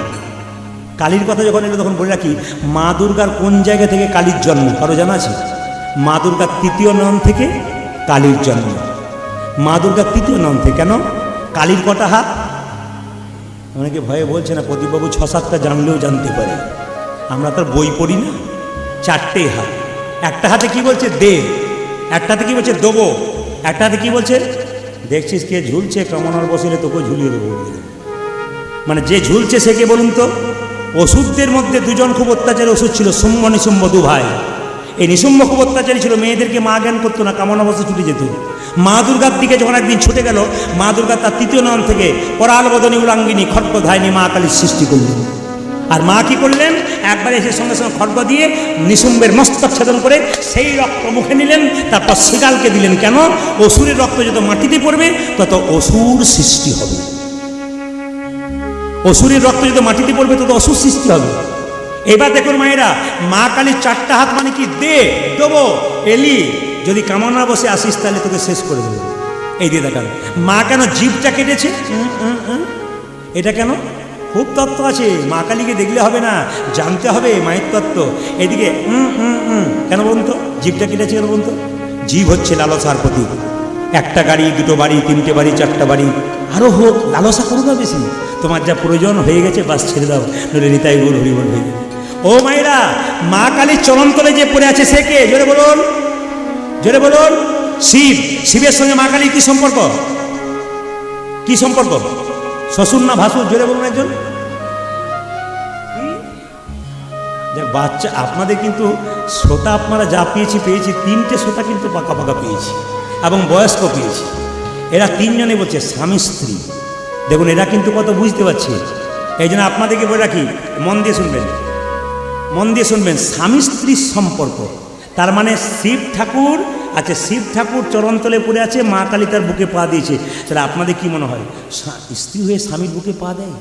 কালীর কথা যখন এলো তখন বলে রাখি, মা দুর্গার কোন জায়গা থেকে কালীর জন্ম কারো জানা আছে? মা দুর্গার 3য় নাম থেকে কালীর জন্ম। মা দুর্গার 3য় নাম থেকে। কেন? কালীর কটা হাত? অনেকে ভয়ে বলছে না, প্রদীপবাবু 6-7টা জানলেও জানতে পারে, আমরা তার বই পড়ি না। 4টে হাত। একটা হাতে কি বলছে? দে। একটা হাতে কি বলছে? দেবো। একটা হাতে কি বলছে? দেখছিস কে ঝুলছে, কামনার বসলে তোকে ঝুলিয়ে দেবো। মানে যে ঝুলছে সে কে বলুন তো? ওষুধদের মধ্যে 2জন খুব অত্যাচারী ওষুধ ছিল, শুম্ভ নিশুম্ভ 2 ভাই। এই নিশুম্ভ খুব অত্যাচারী ছিল, মেয়েদেরকে মা জ্ঞান করতো না, কামনা বসে ছুটে যেত। মা দুর্গার দিকে যখন একদিন ছুটে গেল, মা দুর্গা তার 3য় নাম থেকে পরাল বদনী উলাঙ্গিনী খড়্গধারিণী মা কালীর সৃষ্টি করলেন। আর মা কি করলেন? একবার এসে সঙ্গে সঙ্গে খড়্গ দিয়ে নিশুম্বের মস্তক ছেদন করে সেই রক্ত মুখে নিলেন, তারপর শিগালকে দিলেন। কেন? অসুরের রক্ত যত মাটিতে পড়বে তত অসুর সৃষ্টি হবে। অসুরের রক্ত যত মাটিতে পড়বে তত অসুর সৃষ্টি হবে। এবার দেখুন মায়েরা, মা কালীর 4টা হাত মানে কি? দে, দেবো, এলি, যদি কামনা বসে আসিস তাহলে তোকে শেষ করে দেবো। এই দিয়ে দেখান। মা কেন জিভটা কেটেছে? এটা কেন? খুব তত্ত্ব আছে, মা কালীকে দেখলে হবে না, জানতে হবে মায়ের তত্ত্ব। এদিকে কেন বলুন তো? জিভটা কেটেছে কেন বলুন তো? জীব হচ্ছে লালসার প্রতীক। 1টা গাড়ি, 2টো বাড়ি, 3টে বাড়ি, 4টা বাড়ি, আরও হোক, লালসা করো না বেশি। তোমার যা প্রয়োজন হয়ে গেছে বাস ছেড়ে দাও, নইলে নিতাই গৌর হরিবোল হয়ে যাবে। ও মায়েরা, মা কালীর চরণতলে যে পড়ে আছে সে কে? জোরে বলুন, জোরে বলুন। শিব। শিবের সঙ্গে মা কালীর কি সম্পর্ক? কি সম্পর্ক? শ্বশুর না ভাসুর? জোরে বলুন একজন। দেখ বাচ্চা, আপনাদের কিন্তু শ্রোতা আপনারা যা পেয়েছি 3টে শ্রোতা কিন্তু পাকা পাকা পেয়েছি, এবং বয়স্ক পেয়েছি। এরা 3 জনে বলছে স্বামী স্ত্রী। দেখুন এরা কিন্তু কত বুঝতে পারছে। এই জন্য আপনাদেরকে বলে রাখি, মন দিয়ে শুনবেন, মন দিয়ে শুনবেন। স্বামী স্ত্রীর সম্পর্ক তার মানে শিব ঠাকুর, আচ্ছা শিব ঠাকুর চরণতলে পড়ে আছে, মা কালী তার বুকে পা দিয়েছে। তাহলে আপনাদের কি মনে হয় স্ত্রী হয়ে স্বামীর বুকে পা দেয়?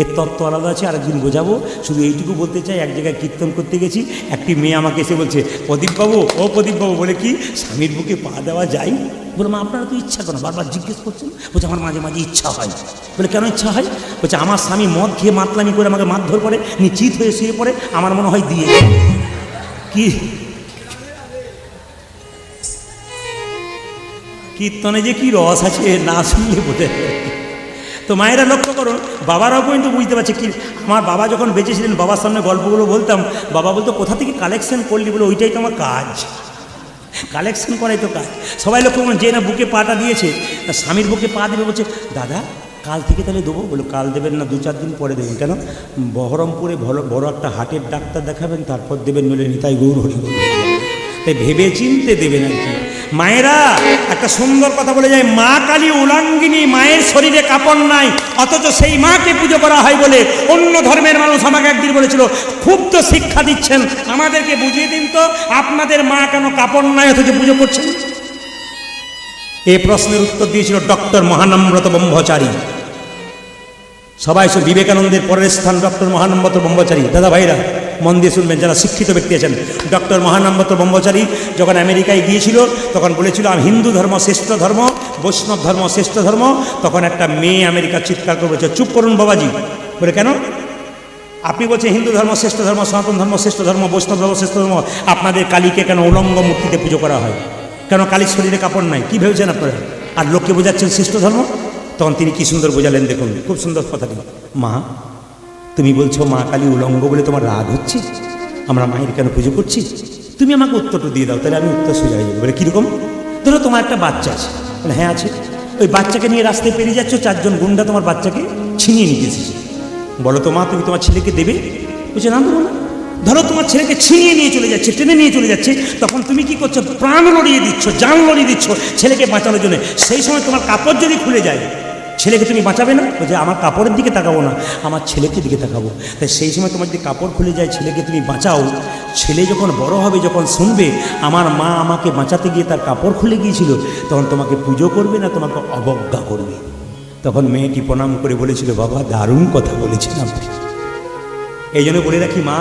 এর তত্ত্ব আলাদা আছে, আরেকদিন বোঝাবো। শুধু এইটুকু বলতে চাই, এক জায়গায় কীর্তন করতে গেছি, একটি মেয়ে আমাকে এসে বলছে, প্রদীপবাবু, ও প্রদীপবাবু, বলে কি স্বামীর বুকে পা দেওয়া যায়? বললাম আপনারা তো ইচ্ছা করেন, বারবার জিজ্ঞেস করছেন। বলছে আমার মাঝে মাঝে ইচ্ছা হয়। বলে কেন ইচ্ছা হয়? বলছে আমার স্বামী মদ খেয়ে মাতলামি করে আমাকে মারধর করে, নিশ্চিত হয়ে শুয়ে পড়ে, আমার মনে হয় দিয়ে কি কীর্তনে যে কি রস আছে না শুনলে বোঝা যায়। তো মায়েরা লক্ষ্য করুন, বাবারাও কিন্তু বুঝতে পারছে। কি আমার বাবা যখন বেঁচে ছিলেন, বাবার সামনে গল্পগুলো বলতাম, বাবা বলতো কোথা থেকে কালেকশন করলি? বলে ওইটাই তো আমার কাজ, কালেকশন করাই তো কাজ। সবাই লক্ষ্য করুন, যে না বুকে পাটা দিয়েছে, তার স্বামীর বুকে পা দেবে, বলছে দাদা কাল থেকে তাহলে দেবো। বলো কাল দেবেন না, 2-4 দিন পরে দেবেন। কেন? বহরমপুরে বড় একটা হার্টের ডাক্তার দেখাবেন, তারপর দেবেন, নইলে নিতাই গৌর হরি গৌর। তাই ভেবে চিনতে দেবেন আর কি। মায়েরা একটা সুন্দর কথা বলে যায়, মা কালী উলাঙ্গিনী, মায়ের শরীরে কাপড় নাই, অথচ সেই মাকে পুজো করা হয় বলে অন্য ধর্মের মানুষ আমাকে একদিন বলেছিল, খুব তো শিক্ষা দিচ্ছেন, আমাদেরকে বুঝিয়ে দিন তো আপনাদের মা কেন কাপড় নাই অথচ পুজো করছেন? এই প্রশ্নের উত্তর দিয়েছিল ডক্টর মহানম্রত ব্রহ্মচারী। সবাই সব বিবেকানন্দের পরের স্থান ডক্টর মহানম্রত ব্রহ্মচারী। দাদা ভাইরা মন দিয়ে শুনবেন, যারা শিক্ষিত ব্যক্তি আছেন। ডক্টর মহানম্রত ব্রহ্মচারী যখন আমেরিকায় গিয়েছিল, তখন বলেছিল আমি হিন্দু ধর্ম শ্রেষ্ঠ ধর্ম, বৈষ্ণব ধর্ম শ্রেষ্ঠ ধর্ম। তখন একটা মেয়ে আমেরিকার চিৎকার করে বলছে, চুপ করুন বাবাজি। বলে কেন? আপনি বলছেন হিন্দু ধর্ম শ্রেষ্ঠ ধর্ম, সনাতন ধর্ম শ্রেষ্ঠ ধর্ম, বৈষ্ণব ধর্ম শ্রেষ্ঠ ধর্ম, আপনাদের কালীকে কেন উলঙ্গ মূর্তিতে পুজো করা হয়? কেন কালীর শরীরে কাপড় নাই? কী ভেবেছেন আপনারা? আর লোককে বোঝাচ্ছেন শ্রেষ্ঠ ধর্ম। তখন তিনি কি সুন্দর বোঝালেন, দেখুন খুব সুন্দর কথাটি। মা তুমি বলছো মা কালী উলঙ্গ বলে তোমার রাগ হচ্ছে, আমরা মায়ের কেন পুজো করছি? তুমি আমাকে উত্তরটা দিয়ে দাও, তাহলে আমি উত্তর সোজা হয়ে যাবো। বলে কীরকম? ধরো তোমার একটা বাচ্চা আছে। বলে হ্যাঁ আছে। ওই বাচ্চাকে নিয়ে রাস্তায় পেরিয়ে যাচ্ছ, 4 জন গুন্ডা তোমার বাচ্চাকে ছিনিয়ে নিতে এসেছে। বলো তো মা তুমি তোমার ছেলেকে দেবে? বলছে না দেবো না। ধরো তোমার ছেলেকে ছিনিয়ে নিয়ে চলে যাচ্ছে, টেনে নিয়ে চলে যাচ্ছে, তখন তুমি কি করছো? প্রাণ লড়িয়ে দিচ্ছ, জান লড়িয়ে দিচ্ছ ছেলেকে বাঁচানোর জন্য। সেই সময় তোমার কাপড় যদি খুলে যায়, ছেলেকে তুমি বাঁচাবে না? বলছে আমার কাপড়ের দিকে তাকাবো না, আমার ছেলেকে দিকে তাকাবো। তাই সেই সময় তোমার যদি কাপড় খুলে যায়, ছেলেকে তুমি বাঁচাও, ছেলে যখন বড় হবে, যখন শুনবে আমার মা আমাকে বাঁচাতে গিয়ে তার কাপড় খুলে গিয়েছিল, তখন তোমাকে পুজো করবে না, তোমাকে অবজ্ঞা করবে। তখন মেয়েটি প্রণাম করে বলেছিল, বাবা দারুণ কথা বলেছেন আপনি। এই জন্য বলে রাখি, মা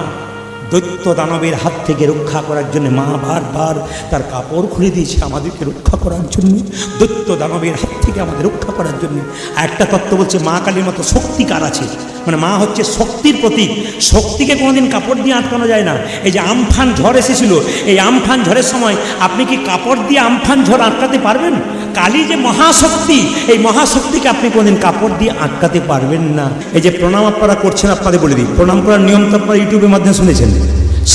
দৈত্য দানবের হাত থেকে রক্ষা করার জন্য মা বারবার তার কাপড় খুলে দিয়েছে আমাদেরকে রক্ষা করার জন্য, দৈত্য দানবের হাত থেকে আমাদের রক্ষা করার জন্য। একটা তত্ত্ব বলছে মা কালীর মতো শক্তিকার আছে, মানে মা হচ্ছে শক্তির প্রতীক। শক্তিকে কোনোদিন কাপড় দিয়ে আটকানো যায় না। এই যে আমফান ঝড় এসেছিল, এই আমফান ঝড়ের সময় আপনি কি কাপড় দিয়ে আমফান ঝড় আটকাতে পারবেন? কালী যে মহাশক্তি, এই মহাশক্তিকে আপনি কোনোদিন কাপড় দিয়ে আটকাতে পারবেন না। এই যে প্রণাম আপনারা করছেন, আপনাদের বলে দিই, প্রণাম করার নিয়ম তো আপনারা ইউটিউবের মাধ্যমে শুনেছেন।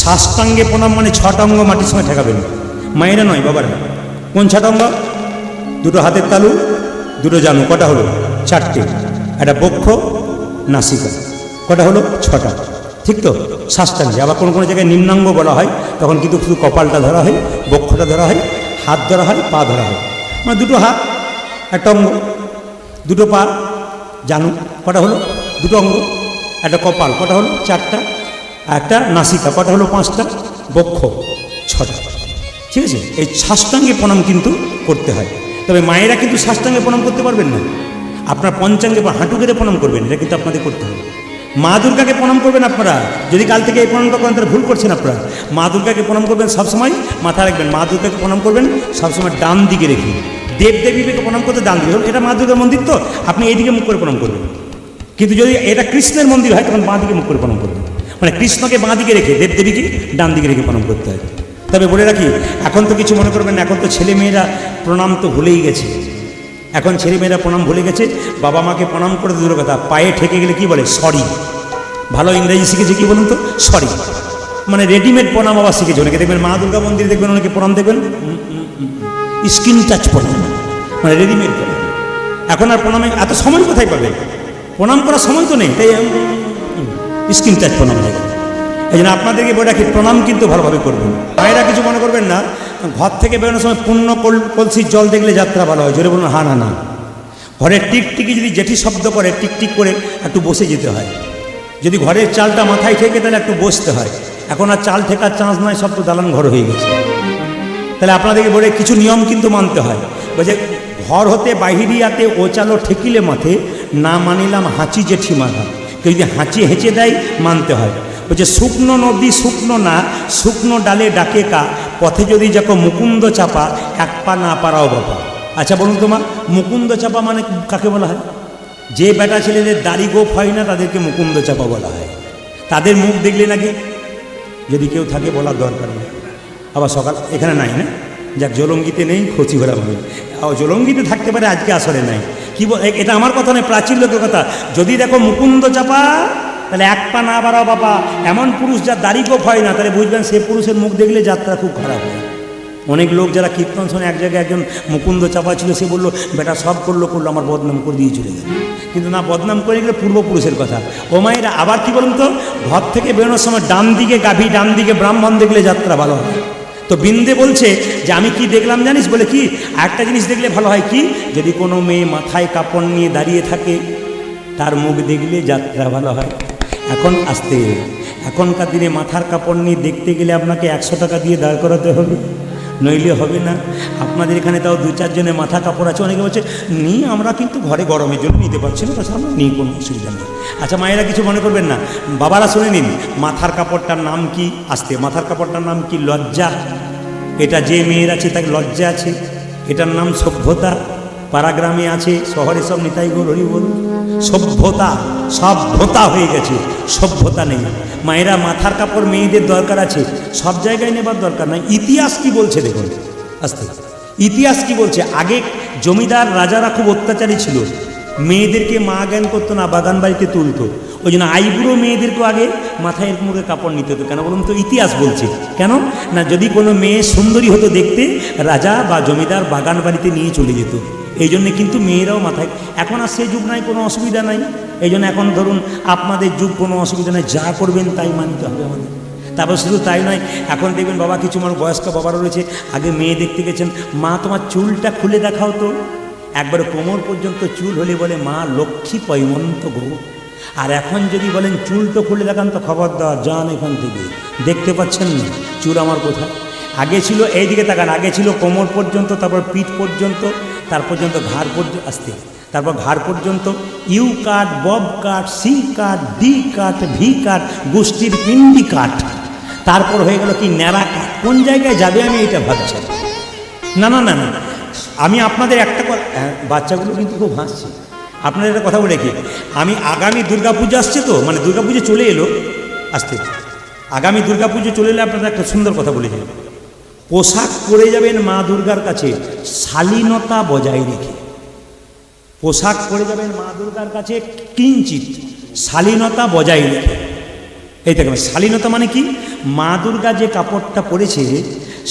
সাষ্টাঙ্গে প্রণাম মানে 6টা অঙ্গ মাটির সঙ্গে ঠেকাবেন। মায়েরা নয়, বাবারা। কোন 6টা অঙ্গ? 2টো হাতের তালু, 2টো জানু। কটা হলো? 4টে। একটা বক্ষ, নাসিকা। কটা হলো? 6টা। ঠিক তো? সাষ্টাঙ্গে। আবার কোনো কোনো জায়গায় নিম্নাঙ্গ বলা হয়, তখন কিন্তু শুধু কপালটা ধরা হয়, বক্ষটা ধরা হয়, হাত ধরা হয়, পা ধরা হয়। মানে 2টো হাত, একটা অঙ্গ, 2টো পা, জানু। কটা হলো? 2টো অঙ্গ, একটা কপাল। কটা হলো? 4টা। একটা নাসিকা। কটা হলো? 5টা। বক্ষ 6টা। ঠিক আছে? এই সাষ্টাঙ্গে প্রণাম কিন্তু করতে হয়। তবে মায়েরা কিন্তু সাষ্টাঙ্গে প্রণাম করতে পারবেন না, আপনার পঞ্চাঙ্গে বা হাঁটু গেড়ে প্রণাম করবেন, এটা কিন্তু আপনাদের করতে হবে। মা দুর্গাকে প্রণাম করবেন আপনারা, যদি কাল থেকে এই প্রণামটা করেন তাহলে ভুল করছেন আপনারা। মা দুর্গাকে প্রণাম করবেন সবসময়, মাথা রাখবেন মা দুর্গাকে প্রণাম করবেন সবসময় ডান দিকে রেখে। দেবদেবীকে প্রণাম করতে ডান দিকে, এটা মা দুর্গার মন্দির তো আপনি এইদিকে মুখ করে প্রণাম করবেন। কিন্তু যদি এটা কৃষ্ণের মন্দির হয় তখন বাঁ দিকে মুখ করে প্রণাম করবেন। মানে কৃষ্ণকে বাঁ দিকে রেখে, দেবদেবীকে ডান দিকে রেখে প্রণাম করতে হয়। তবে বলে রাখি, এখন তো কিছু মনে করবেন না, এখন তো ছেলে মেয়েরা প্রণাম তো ভুলেই গেছে। এখন ছেলেমেয়েরা প্রণাম ভুলে গেছে। বাবা মাকে প্রণাম করে দূরের কথা, পায়ে ঠেকে গেলে কি বলে? সরি। ভালো ইংরেজি শিখেছে কি বলুন তো? সরি। মানে রেডিমেড প্রণাম আবার শিখেছে অনেকে। দেখবেন মা দুর্গা মন্দিরে দেখবেন অনেকে প্রণাম দেখবেন স্কিন টাচ প্রণাম, মানে রেডিমেড প্রণাম। এখন আর প্রণামে এত সময় কোথায় পাবে? প্রণাম করার সময় তো নেই, তাই স্কিন টাচ প্রণাম হয়ে গেল। এই জন্য আপনাদেরকে বলে রাখি, প্রণাম কিন্তু ভালোভাবে করবেন। মায়েরা কিছু মনে করবেন না, ঘর থেকে বেরোনোর সময় পূর্ণ কলসির জল দেখলে যাত্রা ভালো হয়, জোরে বলুন হা না না। ঘরের টিকটিকি যদি জেঠি শব্দ করে, টিকটিক করে একটু বসে যেতে হয়। যদি ঘরের চালটা মাথায় ঠেকে তাহলে একটু বসতে হয়। এখন আর চাল ঠেকার চান্স নয়, সব তো দালান ঘর হয়ে গেছে। তাহলে আপনাদেরকে বলে কিছু নিয়ম কিন্তু মানতে হয়। বলছে ঘর হতে বাহিরিয়াতে ও চালো ঠেকিলে মাথে, না মানিলাম হাঁচি জেঠি মাথা। কেউ যদি হাঁচি হেঁচে দেয় মানতে হয়। বলছে শুকনো নদী শুকনো না, শুকনো ডালে ডাকে কা, পথে যদি যাকো মুকুন্দ চাপা, এক পা না পারাও বাবা। আচ্ছা বলুন তোমার, মুকুন্দ চাপা মানে কাকে বলা হয়? যে বেটা ছেলেদের দাড়ি গোপ হয় না তাদেরকে মুকুন্দ চাপা বলা হয়। তাদের মুখ দেখলে নাকি, যদি কেউ থাকে বলার দরকার নেই। আবার সকাল এখানে নাই না, যাক জলঙ্গিতে নেই, খচি ভরা হবে। জলঙ্গিতে থাকতে পারে, আজকে আসরে নাই। কি এটা আমার কথা নয়, প্রাচীন লোকের কথা। যদি দেখো মুকুন্দ চাপা, তাহলে এক পা না বাড়াও বাবা। এমন পুরুষ যার দাড়ি গোপ হয় না, তাহলে বুঝবেন সে পুরুষের মুখ দেখলে যাত্রা খুব খারাপ হয়। অনেক লোক যারা কীর্তন শোনে, এক জায়গায় একজন মুকুন্দ চাপা ছিল, সে বললো বেটা সব করলো আমার বদনাম করে দিয়ে চলে গেল। কিন্তু না, বদনাম করে গেলে পূর্বপুরুষের কথা। ও মায়েরা আবার কি বলুন তো, ঘর থেকে বেরোনোর সময় ডান দিকে গাভী, ডান দিকে ব্রাহ্মণ দেখলে যাত্রা ভালো হয়। তো বিন্দে বলছে যে আমি কি দেখলাম জানিস, বলে কি একটা জিনিস দেখলে ভালো হয়, কি যদি কোনো মেয়ে মাথায় কাপড় নিয়ে দাঁড়িয়ে থাকে, তার মুখ দেখলে যাত্রা ভালো হয়। এখন আসতে, এখনকার দিনে মাথার কাপড় নিয়ে দেখতে গেলে আপনাকে 100 টাকা দিয়ে দাঁড় করাতে হবে, নইলে হবে না। আপনাদের এখানে তাও 2-4 জনের মাথা কাপড় আছে। অনেকে বলছে নিই, আমরা কিন্তু ঘরে গরমের জন্য নিতে পারছি না, তাছাড়া আমরা নিই, কোনো অসুবিধা নেই। আচ্ছা মায়েরা কিছু মনে করবেন না, বাবারা শুনে নিন, মাথার কাপড়টার নাম কি? আসতে, মাথার কাপড়টার নাম কি? লজ্জা। এটা যে মেয়ের আছে তাকে লজ্জা আছে। এটার নাম সভ্যতা। পাড়াগ্রামে আছে, শহরে সব নিতাই গৌর হরি বল। সভ্যতা, সভ্যতা হয়ে গেছে, সভ্যতা নেই। মায়েরা মাথার কাপড় মেয়েদের দরকার আছে, সব জায়গায় নেবার দরকার নাই। ইতিহাস কি বলছে দেখুন, আস্তে, ইতিহাস কি বলছে। আগে জমিদার রাজারা খুব অত্যাচারী ছিল, মেয়েদেরকে মা জ্ঞান করতো না, বাগান বাড়িতে তুলতো। ওই জন্য আইবুড়ো মেয়েদেরকেও আগে মাথায় মুখে কাপড় নিতে হতো। কেন বলুন তো? ইতিহাস বলছে। কেন না, যদি কোনো মেয়ে সুন্দরী হতো দেখতে, রাজা বা জমিদার বাগান বাড়িতে নিয়ে চলে যেত। এই জন্যে কিন্তু মেয়েরাও মাথায়, এখন আর সে যুগ নাই, কোনো অসুবিধা নাই। এই জন্য এখন ধরুন আপনাদের যুগ, কোনো অসুবিধা নেই, যা করবেন তাই মানতে হবে আমাদের। তারপর শুধু তাই নয়, এখন দেখবেন বাবা, কিছু মানুষ বয়স্ক বাবারা রয়েছে, আগে মেয়ে দেখতে গেছেন, মা তোমার চুলটা খুলে দেখাও তো। একবারে কোমর পর্যন্ত চুল হলে বলে মা লক্ষ্মী পয়মন্ত গো। আর এখন যদি বলেন চুল তো খুলে দেখান, তো খবরদার যান এখান থেকে, দেখতে পাচ্ছেন না চুল আমার কোথায়। আগে ছিল, এই দিকে তাকান, আগে ছিল কোমর পর্যন্ত, তারপর পিঠ পর্যন্ত, তার পর্যন্ত ঘাড় পর্যন্ত, আসতে তারপর ঘাড় পর্যন্ত। U cut, bob cut, C cut, D cut, V cut, গোষ্ঠীর পিন্ডি কাট। তারপর হয়ে গেল কি ন্যাড়া কাট। কোন জায়গায় যাবে আমি এটা ভাবছি। না না না না, আমি আপনাদের একটা বাচ্চাগুলো কিন্তু খুব হাসছে। আপনাদের একটা কথা বলে কি, আমি আগামী দুর্গাপুজো আসছে তো, মানে দুর্গাপুজো চলে এলো, আসতে আগামী দুর্গাপুজো চলে এলে আপনাদের একটা সুন্দর কথা বলে যাই, পোশাক পরে যাবেন মা দুর্গার কাছে শালীনতা বজায় রেখে। পোশাক পরে যাবেন মা দুর্গার কাছে কিঞ্চিত শালীনতা বজায় রেখে। এই দেখবেন শালীনতা মানে কি, মা দুর্গা যে কাপড়টা পরেছে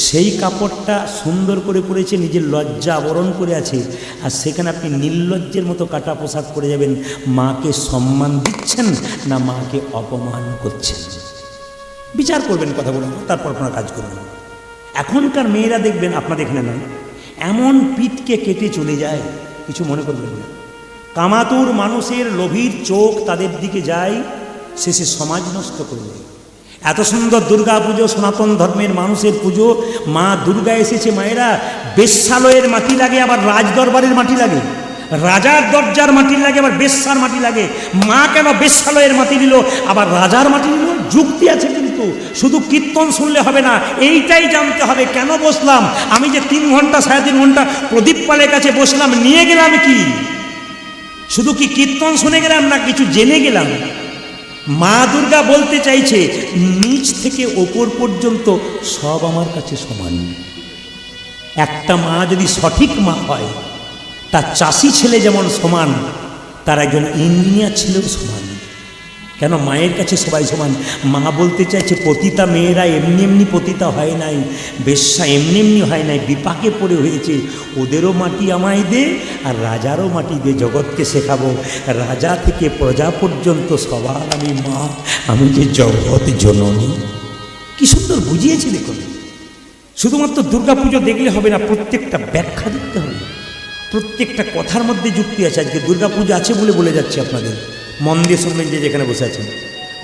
সেই কাপড়টা সুন্দর করে পরেছে, নিজের লজ্জা আবরণ করে আছে, আর সেখানে আপনি নির্লজ্জের মতো কাটা পোশাক পরে যাবেন, মাকে সম্মান দিচ্ছেন না মাকে অপমান করছেন? বিচার করবেন, কথা বলুন, তারপর আপনারা কাজ করবেন। এখনকার মেয়েরা দেখবেন, আপনাদের এখানে নয়, এমন পিঠকে কেটে চলে যায়, কিছু মনে করবেন না। কামাতুর মানুষের লোভীর চোখ তাদের দিকে যায়, শেষে সমাজ নষ্ট করবে। এত সুন্দর দুর্গা পুজো, সনাতন ধর্মের মানুষের পুজো, মা দুর্গা এসেছে। মায়েরা, বেশ্যালয়ের মাটি লাগে, আবার রাজদরবারের মাটি লাগে, রাজার দরজার মাটি লাগে, আবার বেশ্যার মাটি লাগে। মা কেন বেশ্যালয়ের মাটি দিল, আবার রাজার মাটি দিল? যুক্তি আছে, কিন্তু শুধু কীর্তন শুনলে হবে না, এইটাই জানতে হবে। কেন বসলাম আমি, যে 3 ঘন্টা 3.5 ঘন্টা প্রদীপ পালের কাছে বসলাম, নিয়ে গেলাম কি? শুধু কি কীর্তন শুনে গেলাম, না কিছু জেনে গেলাম? মা দুর্গা বলতে চাইছে, নিচ থেকে ওপর পর্যন্ত সব আমার কাছে সমান। একটা মা যদি সঠিক মা হয়, তার চাষি ছেলে যেমন সমান, তার একজন ইঞ্জিনিয়ার ছেলেও সমান। কেন? মায়ের কাছে সবাই সমান। মা বলতে চাইছে, পতিতা মেয়েরা এমনি এমনি পতিতা হয় নাই, বেশ্যা এমনি এমনি হয় নাই, বিপাকে পড়ে হয়েছে। ওদেরও মাটি আমায় দে, আর রাজারও মাটি দে, জগৎকে শেখাবো। রাজা থেকে প্রজা পর্যন্ত সবার আমি মা, আমি যে জগৎ জননী। কি সুন্দর বুঝিয়েছে দেখুন। শুধুমাত্র দুর্গাপুজো দেখলে হবে না, প্রত্যেকটা ব্যাখ্যা দেখতে হবে, প্রত্যেকটা কথার মধ্যে যুক্তি আছে। আজকে দুর্গাপুজো আছে বলে যাচ্ছি আপনাদের, মন দিয়ে শুনবেন যে যেখানে বসে আছেন।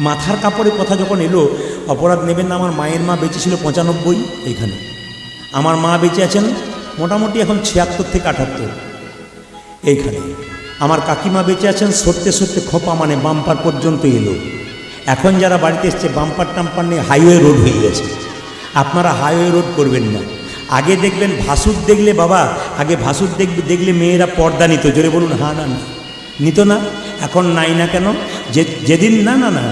মাথার কাপড়ের কথা যখন এলো, অপরাধ নেবেন না। আমার মায়ের মা বেঁচে ছিল 95 এইখানে, আমার মা বেঁচে আছেন মোটামুটি এখন 76 থেকে 78 এইখানে। আমার কাকিমা বেঁচে আছেন সত্যি সত্যি খোপা মানে বাম্পার পর্যন্ত এলো। এখন যারা বাড়িতে এসছে বাম্পার টাম্পার নিয়ে হাইওয়ে রোড হয়ে গেছে। আপনারা হাইওয়ে রোড করবেন না। আগে দেখবেন ভাসুর দেখলে বাবা, আগে ভাসুর দেখলে মেয়েরা পর্দা নিত, জোরে বলুন হ্যাঁ না, নিত না? এখন নাই না কেন? যেদিন না না না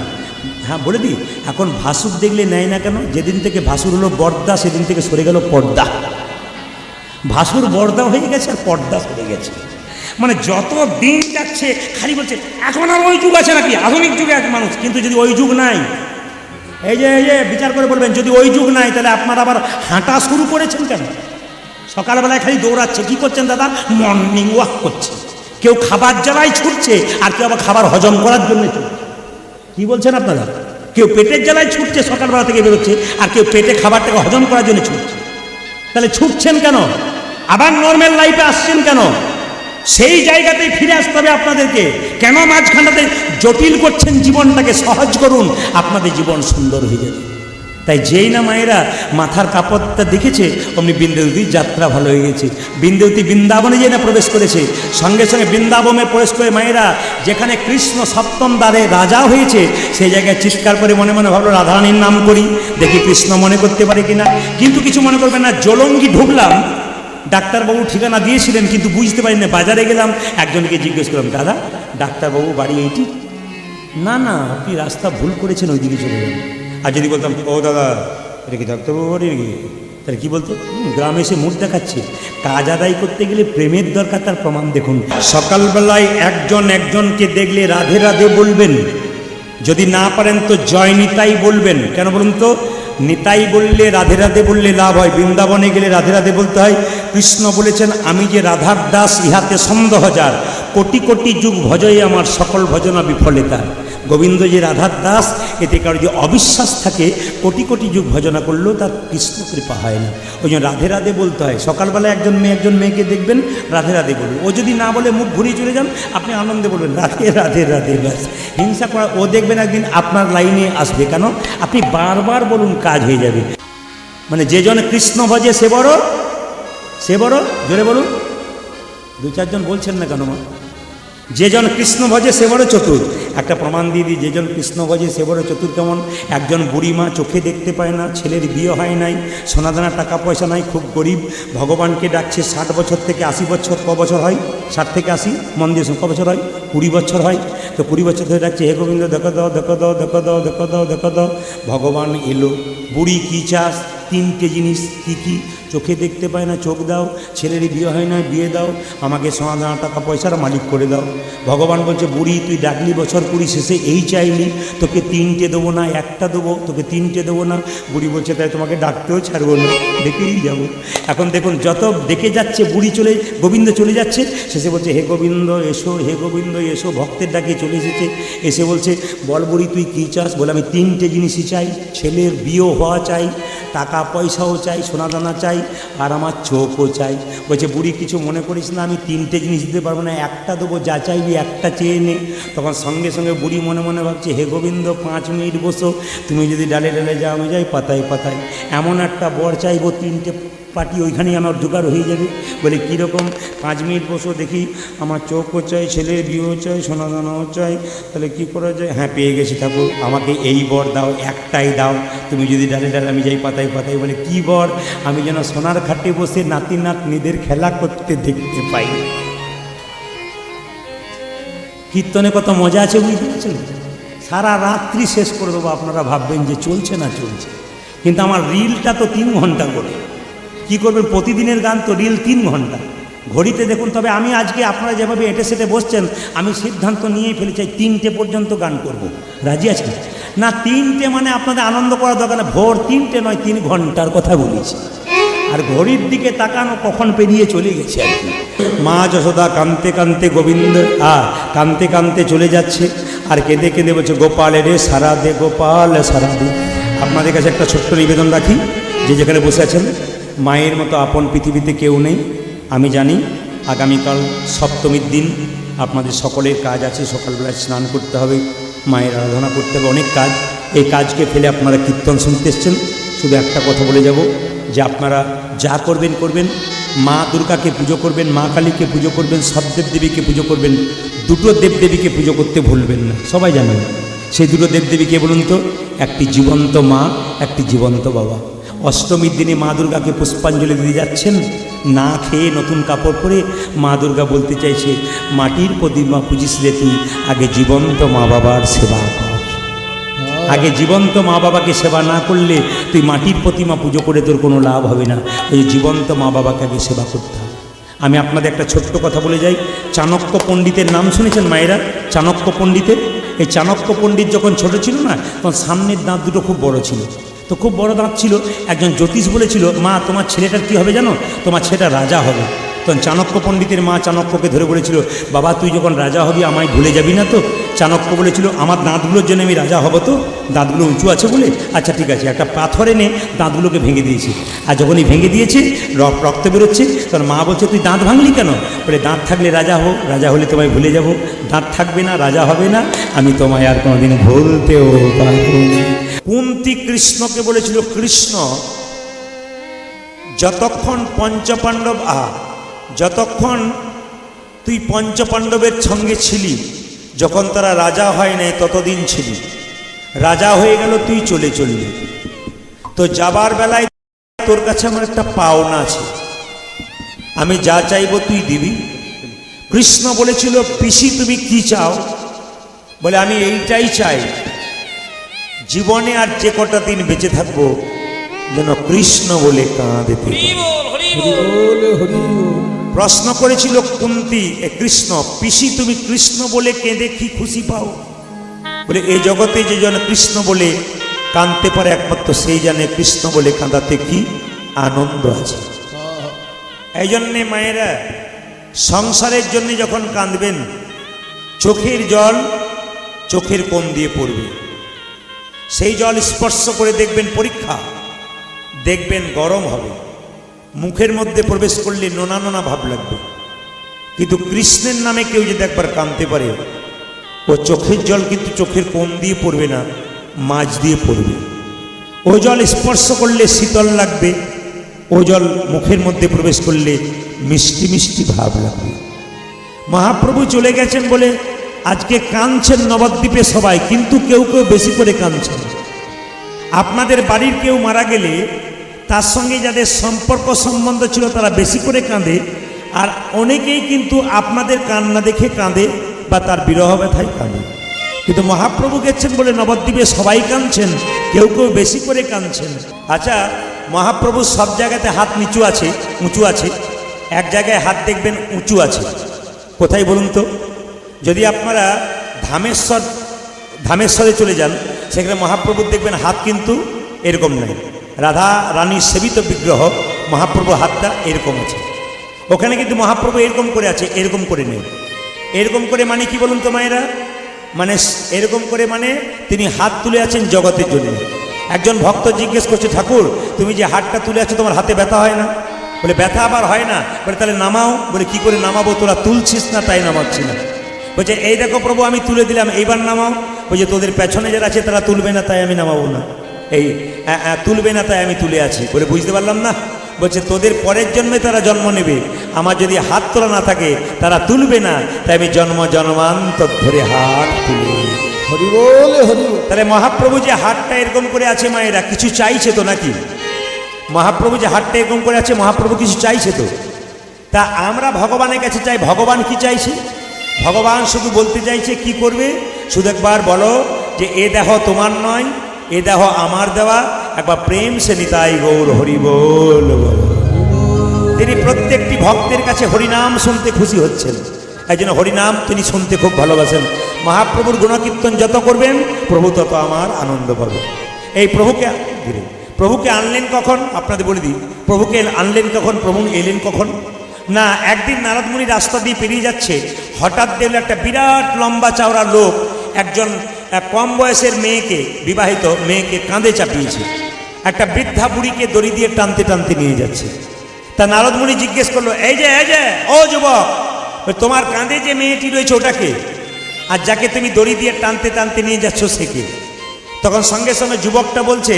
হ্যাঁ বলে দিই, এখন ভাসুর দেখলে নেয় না কেন? যেদিন থেকে ভাসুর হলো বর্দা সেদিন থেকে সরে গেল পর্দা। ভাসুর বর্দা হয়ে গেছে আর পর্দা সরে গেছে। মানে যত দিন যাচ্ছে খালি বলছে এখন আর ওই যুগ আছে নাকি, আধুনিক যুগে এক মানুষ। কিন্তু যদি ওই যুগ নাই, এই যে বিচার করে বলবেন, যদি ওই যুগ নাই তাহলে আপনারা আবার হাঁটা শুরু করেছেন কেন? সকালবেলায় খালি দৌড়াচ্ছে, কি করছেন দাদা? মর্নিং ওয়াক করছে। কেউ খাবার জ্বালায় ছুটছে, আর কেউ আবার খাবার হজম করার জন্য ছুটছে। কি বলছেন আপনারা? কেউ পেটের জ্বালায় ছুটছে, সকালবেলা থেকে বেরোচ্ছে, আর কেউ পেটে খাবারটাকে হজম করার জন্য ছুটছে। তাহলে ছুটছেন কেন? আবার নর্মাল লাইফে আসছেন কেন? সেই জায়গাতেই ফিরে আসতে হবে আপনাদেরকে। কেন মাঝখানটাতে জটিল করছেন? জীবনটাকে সহজ করুন, আপনাদের জীবন সুন্দর হয়ে যাবে। তাই যেই না মায়েরা মাথার কাপড়টা দেখেছে অমনি বৃন্দাবতীর যাত্রা ভালো হয়ে গেছে। বৃন্দাবতী বৃন্দাবনে যেই না প্রবেশ করেছে, সঙ্গে সঙ্গে বৃন্দাবনে প্রবেশ করে মায়েরা যেখানে কৃষ্ণ সপ্তম দ্বারে রাজা হয়েছে সেই জায়গায় চিৎকার করে মনে মনে ভাবলো রাধারানীর নাম করি, দেখি কৃষ্ণ মনে করতে পারে কিনা। কিন্তু কিছু মনে করবেন না। জলঙ্গি ঢুকলাম, ডাক্তারবাবু ঠিকানা দিয়েছিলেন কিন্তু বুঝতে পারি না। বাজারে গেলাম, একজনকে জিজ্ঞেস করলাম, দাদা ডাক্তারবাবু বাড়ি এইটি? না না, আপনি রাস্তা ভুল করেছেন, ওই দিকে চলে যাবেন। আর যদি বলতাম ও দাদা এটা কি ডাক্তারবাবু বাড়ি নাকি, তাহলে কী বলতো? গ্রামে এসে মুখ দেখাচ্ছে। কাজ আদায় করতে গেলে প্রেমের দরকার, তার প্রমাণ দেখুন। সকালবেলায় একজনকে দেখলে রাধে রাধে বলবেন, যদি না পারেন তো জয় নিতাই বলবেন। কেন বলুন তো? নিতাই বললে রাধে রাধে বললে লাভ হয়। বৃন্দাবনে গেলে রাধে রাধে বলতে হয়। কৃষ্ণ বলেছেন আমি যে রাধার দাস ইহাতে সন্দেহ যার, কোটি কোটি যুগ ভজই আমার সকল ভজনা বিফলেতা। গোবিন্দ যে রাধার দাস, এতে কারো যে অবিশ্বাস থাকে কোটি কোটি যুগ ভজনা করলেও তার কৃষ্ণ কৃপা হয় না। ওই জন্য রাধে রাধে বলতে হয়। সকালবেলা একজন মেয়েকে দেখবেন রাধে রাধে বলবে। ও যদি না বলে মুখ ঘুরিয়ে চলে যান, আপনি আনন্দে বলবেন রাধে রাধে রাধে, ব্যাস। হিংসা করা, ও দেখবেন একদিন আপনার লাইনে আসবে। কেন? আপনি বারবার বলুন, কাজ হয়ে যাবে। মানে যে জন কৃষ্ণ ভজে সে বড়, জোরে বলুন। 2-4 জন বলছেন না কেন মা? যে জন কৃষ্ণ ভজে সে বড় চতুর। একটা প্রমাণ দিয়ে দিই, যে জন কৃষ্ণ ভজে সে বড় চতুর কেমন? একজন বুড়ি মা চোখে দেখতে পায় না, ছেলের বিয়ে হয় নাই, সোনাদানা টাকা পয়সা নাই, খুব গরিব, ভগবানকে ডাকছে। 60 বছর থেকে 80 বছর, ক বছর হয়? 60 থেকে 80, মন দিয়ে ক বছর হয়? 20 বছর হয়। তো 20 বছর ধরে ডাকছে, হে গোবিন্দ দেখো দাও, দেখো দাও, দেখো দাও, দেখো দাও, দেখো দাও। ভগবান এলো। বুড়ি কী চাস? 3টে জিনিস। কী কী? চোখে দেখতে পায় না, চোখ দাও। ছেলের বিয়ে হয় না, বিয়ে দাও। আমাকে সোনাদানা টাকা পয়সার মালিক করে দাও। ভগবান বলছে, বুড়ি তুই ডাকলি বছর 20 শেষে এই চাইলি, তোকে 3টে দেবো না, 1টা দেবো, তোকে 3টে দেবো না। বুড়ি বলছে তাই তোমাকে ডাকতেও ছাড়বো না, ডেকেই যাবো। এখন দেখুন, যত ডেকে যাচ্ছে বুড়ি গোবিন্দ চলে যাচ্ছে, শেষে বলছে হে গোবিন্দ এসো, হে গোবিন্দ এসো। ভক্তের ডাকে চলে এসেছে। এসে বলছে বল বুড়ি তুই কী চাস? বলে আমি 3টে জিনিসই চাই। ছেলের বিয়েও হওয়া চাই, টাকা পয়সাও চাই, সোনাদানা চাই, আর আমার চোখও চাই। বলছে বুড়ি কিছু মনে করিস না, আমি 3টে জিনিস দিতে পারবো না, 1টা দেবো, যা চাইবি 1টা চেয়ে নে। তখন সঙ্গে সঙ্গে বুড়ি মনে মনে ভাবছে, হে গোবিন্দ 5 মিনিট বসো, তুমি যদি ডালে ডালে যাও আমি যাই পাতায় পাতায়। এমন একটা বর চাইবো 3টে পার্টি ওইখানেই আমার জোগাড় হয়ে যাবে। বলে কীরকম? 5 মিনিট বসো দেখি, আমার চোখও চাই, ছেলের বিয়েও চাই, সোনাদানাও চাই। তাহলে কী করা যায়? হ্যাঁ পেয়ে গেছি ঠাকুর, আমাকে এই বর দাও, একটাই দাও, তুমি যদি ডালে ডালে আমি যাই পাতায় পাতায়। বলে কী বর? আমি যেন সোনার খাটে বসে নাতি নাতনিদের খেলা করতে দেখতে পাই। কীর্তনে কত মজা আছে বুঝতে পারছেন? সারা রাত্রি শেষ করে দেবো। আপনারা ভাববেন যে চলছে না চলছে, কিন্তু আমার রিলটা তো 3 ঘন্টা করে। কী করবেন? প্রতিদিনের গান তো, রিল 3 ঘন্টা। ঘড়িতে দেখুন। তবে আমি আজকে আপনারা যেভাবে এটে সেটে বসছেন, আমি সিদ্ধান্ত নিয়েই ফেলে চাই 3টে পর্যন্ত গান করব। রাজি আছেন না? 3টে মানে আপনাদের আনন্দ করার দরকার না। ভোর 3টে নয়, 3 ঘন্টার কথা বলেছি। আর ঘড়ির দিকে তাকানো কখন পেরিয়ে চলে গেছে আর কি। মা যশোদা কাঁদতে কাঁদতে গোবিন্দ কাঁদতে কাঁদতে চলে যাচ্ছে, আর কেঁদে কেঁদে বলছে গোপালে রে সারা দে, গোপাল সারা দে। আপনাদের কাছে একটা ছোট্ট নিবেদন রাখি, যে যেখানে বসে আছেন, মায়ের মতো আপন পৃথিবীতে কেউ নেই। আমি জানি আগামীকাল সপ্তমীর দিন আপনাদের সকলের কাজ আছে। সকালবেলায় স্নান করতে হবে, মায়ের আরাধনা করতে হবে, অনেক কাজ। এই কাজকে ফেলে আপনারা কীর্তন শুনতে এসছেন। শুধু একটা কথা বলে যাব যে আপনারা যা করবেন করবেন, মা দুর্গাকে পুজো করবেন, মা কালীকে পুজো করবেন, সব দেবদেবীকে পুজো করবেন, দুটো দেবদেবীকে পুজো করতে ভুলবেন না। সবাই জানেন সেই দুটো দেবদেবীকে বলুন তো? একটি জীবন্ত মা, একটি জীবন্ত বাবা। অষ্টমীর দিনে মা দুর্গাকে পুষ্পাঞ্জলি দিয়ে যাচ্ছেন, না খেয়ে নতুন কাপড় পরে মা দুর্গা বলতে চাইছে, মাটির প্রতিমা পুজিস রে তুই, আগে জীবন্ত মা বাবার সেবা কর। আগে জীবন্ত মা বাবাকে সেবা না করলে তুই মাটির প্রতিমা পুজো করে তোর কোনো লাভ হবে না। ওই জীবন্ত মা বাবাকে আগে সেবা করতে হবে। আমি আপনাদের একটা ছোট্ট কথা বলে যাই। চাণক্য পণ্ডিতের নাম শুনেছেন মায়েরা? চাণক্য পণ্ডিতের, এই চাণক্য পণ্ডিত যখন ছোট ছিল না, তখন সামনের দাঁত দুটো খুব বড় ছিল। তো খুব বড় দাঁত ছিল। একজন জ্যোতিষ বলেছিল, মা তোমার ছেলেটার কী হবে জানো? তোমার ছেলেটা রাজা হবে। তখন চাণক্য পণ্ডিতের মা চাণক্যকে ধরে বলেছিল, বাবা তুই যখন রাজা হবি আমায় ভুলে যাবি না তো? চাণক্য বলেছিল, আমার দাঁতগুলোর জন্য আমি রাজা হব তো? দাঁতগুলো উঁচু আছে বলে? আচ্ছা ঠিক আছে, একটা পাথর এনে দাঁতগুলোকে ভেঙে দিয়েছি। আর যখনই ভেঙে দিয়েছে রক্ত বেরোচ্ছে, তখন মা বলছে, তুই দাঁত ভাঙলি কেন? বলে, দাঁত থাকলে রাজা হো, রাজা হলে তোমায় ভুলে যাব। দাঁত থাকবে না, রাজা হবে না, আমি তোমায় আর কোনোদিন ভুলতেও পারব না। কুন্তী কৃষ্ণকে বলেছিল, কৃষ্ণ যতক্ষণ পঞ্চপাণ্ডব যতক্ষণ তুই পঞ্চপাণ্ডবের সঙ্গে ছিলি, যখন তারা রাজা হয় নাই ততদিন ছিলি, রাজা হয়ে গেল তুই চলে চললি, তো যাবার বেলায় তোর কাছে আমার একটা পাওনা আছে, আমি যা চাইবো তুই দিবি। কৃষ্ণ বলেছিল, পিসি তুমি কি চাও? বলে, আমি এইটাই চাই, জীবনে আর যে কটা দিন বেঁচে থাকবো যেন কৃষ্ণ বলে কাঁদতে। প্রশ্ন করেছিল কুন্তী, কৃষ্ণ পিসি তুমি কৃষ্ণ বলে কেঁদে কি খুশি পাও? বলে, এই জগতে যে জন কৃষ্ণ বলে কাঁদতে পারে একমাত্র সেই জানে কৃষ্ণ বলে কাঁদাতে কি আনন্দ আছে। এই জন্যে মায়েরা সংসারের জন্য যখন কাঁদবেন, চোখের জল চোখের কোণ দিয়ে পড়বে, সেই জল স্পর্শ করে দেখবেন পরীক্ষা, দেখবেন গরম হবে, মুখের মধ্যে প্রবেশ করলে নোনা নোনা ভাব লাগবে। কিন্তু কৃষ্ণের নামে কেউ যদি একবার কাঁদতে পারে, ও চোখের জল কিন্তু চোখের কোণ দিয়ে পড়বে না, মাঝ দিয়ে পড়বে। ও জল স্পর্শ করলে শীতল লাগবে, ও জল মুখের মধ্যে প্রবেশ করলে মিষ্টি মিষ্টি ভাব লাগবে। মহাপ্রভু চলে গেছেন বলে আজকে কাঁদছেন নবদ্বীপে সবাই, কিন্তু কেউ কেউ বেশি করে কাঁদছেন। আপনাদের বাড়ির কেউ মারা গেলে তার সঙ্গে যাদের সম্পর্ক সম্বন্ধ ছিল তারা বেশি করে কাঁদে, আর অনেকেই কিন্তু আপনাদের কান্না দেখে কাঁদে বা তার বিরহ ব্যথায় কাঁদে। কিন্তু মহাপ্রভু গেছেন বলে নবদ্বীপে সবাই কাঁদছেন, কেউ কেউ বেশি করে কাঁদছেন। আচ্ছা, মহাপ্রভু সব জায়গাতে হাত নিচু আছে, উঁচু আছে, এক জায়গায় হাত দেখবেন উঁচু আছে, কোথায় বলুন তো? যদি আপনারা ধামেশ্বরে চলে যান, সেখানে মহাপ্রভুর দেখবেন হাত কিন্তু এরকম নেই। রাধা রানীর সেবিত বিগ্রহ, মহাপ্রভু হাতটা এরকম আছে। ওখানে কিন্তু মহাপ্রভু এরকম করে আছে, এরকম করে নেই। এরকম করে মানে কি বলুন তো মায়েরা? মানে এরকম করে মানে তিনি হাত তুলে আছেন জগতের জন্য। একজন ভক্ত জিজ্ঞেস করছে, ঠাকুর তুমি যে হাতটা তুলে আছো তোমার হাতে ব্যথা হয় না? বলে, ব্যথা আবার হয় না। বলে, তাহলে নামাও। বলে, কি করে নামাবো? তোরা তুলছিস না তাই নামাচ্ছি না। বলছে, এই দেখো প্রভু আমি তুলে দিলাম, এইবার নামাও। বলছে, তোদের পেছনে যারা আছে তারা তুলবে না তাই আমি নামাবো না, এই তুলবে না তাই আমি তুলে আছি। বলে, বুঝতে পারলাম না। বলছে, তোদের পরের জন্মে তারা জন্ম নেবে, আমার যদি হাত তোলা না থাকে তারা তুলবে না, তাই আমি জন্ম জন্মান্তর ধরে হাত তুলে। হরি বল, হরি বল। তাহলে মহাপ্রভু যে হাতটা এরকম করে আছে মায়েরা, কিছু চাইছে তো নাকি? মহাপ্রভু যে হাতটা এরকম করে আছে, মহাপ্রভু কিছু চাইছে তো? তা আমরা ভগবানের কাছে চাই, ভগবান কি চাইছে? ভগবান শুধু বলতে চাইছে কি করবে, শুধু একবার বলো যে এ দেহ তোমার নয়, এ দেহ আমার দেওয়া, একবার প্রেম সে নিতাই গৌর হরি বল। তিনি প্রত্যেকটি ভক্তের কাছে হরিনাম শুনতে খুশি হচ্ছেন, এই জন্য হরিনাম তিনি শুনতে খুব ভালোবাসেন। মহাপ্রভুর গুণকীর্তন যত করবেন প্রভু তত আমার আনন্দ পাবে। এই প্রভুকে আনলেন কখন? আপনাদের বলে দিই, প্রভুকে আনলেন কখন, প্রভু এলেন কখন না? একদিন নারদমুনি রাস্তা দিয়ে পেরিয়ে যাচ্ছে, হঠাৎ দেখল একটা বিরাট লম্বা চওড়া লোক একজন কম বয়সের মেয়েকে, বিবাহিত মেয়েকে কাঁধে চাপিয়েছে, একটা বৃদ্ধা বুড়িকে দড়ি দিয়ে টানতে টানতে নিয়ে যাচ্ছে। তা নারদমুনি জিজ্ঞেস করলো, এই যে ও যুবক, তোমার কাঁধে যে মেয়েটি রয়েছে ওটাকে, আর যাকে তুমি দড়ি দিয়ে টানতে টানতে নিয়ে যাচ্ছ সে কে? তখন সঙ্গে সঙ্গে যুবকটা বলছে,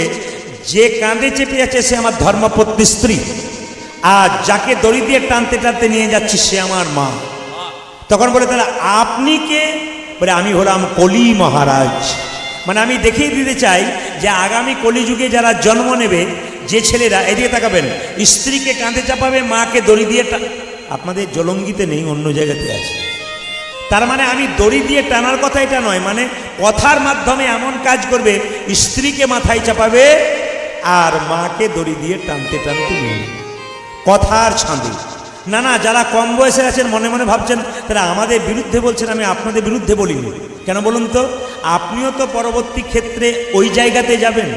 যে কাঁধে চেপে যাচ্ছে সে আমার ধর্মপত্নী স্ত্রী, আর যাকে দড়ি দিয়ে টানতে টানতে নিয়ে যাচ্ছি সে আমার মা। তখন বলে, তাহলে আপনি কে? বলে, আমি হলাম কলি মহারাজ। মানে আমি দেখিয়ে দিতে চাই যে আগামী কলিযুগে যারা জন্ম নেবে, যে ছেলেরা, এদিকে তাকাবেন, স্ত্রীকে কাঁধে চাপাবে, মাকে দড়ি দিয়ে আপনাদের জলঙ্গিতে নেই, অন্য জায়গাতে আছে। তার মানে আমি দড়ি দিয়ে টানার কথা এটা নয়, মানে কথার মাধ্যমে এমন কাজ করবে, স্ত্রীকে মাথায় চাপাবে আর মাকে দড়ি দিয়ে টানতে টানতে নিয়ে, কথার ছাঁদে। না না, যারা কম বয়সে আছেন মনে মনে ভাবছেন তারা আমাদের বিরুদ্ধে বলছেন, আমি আপনাদের বিরুদ্ধে বলিনি। কেন বলুন তো? আপনিও তো পরবর্তী ক্ষেত্রে ওই জায়গাতে যাবেন।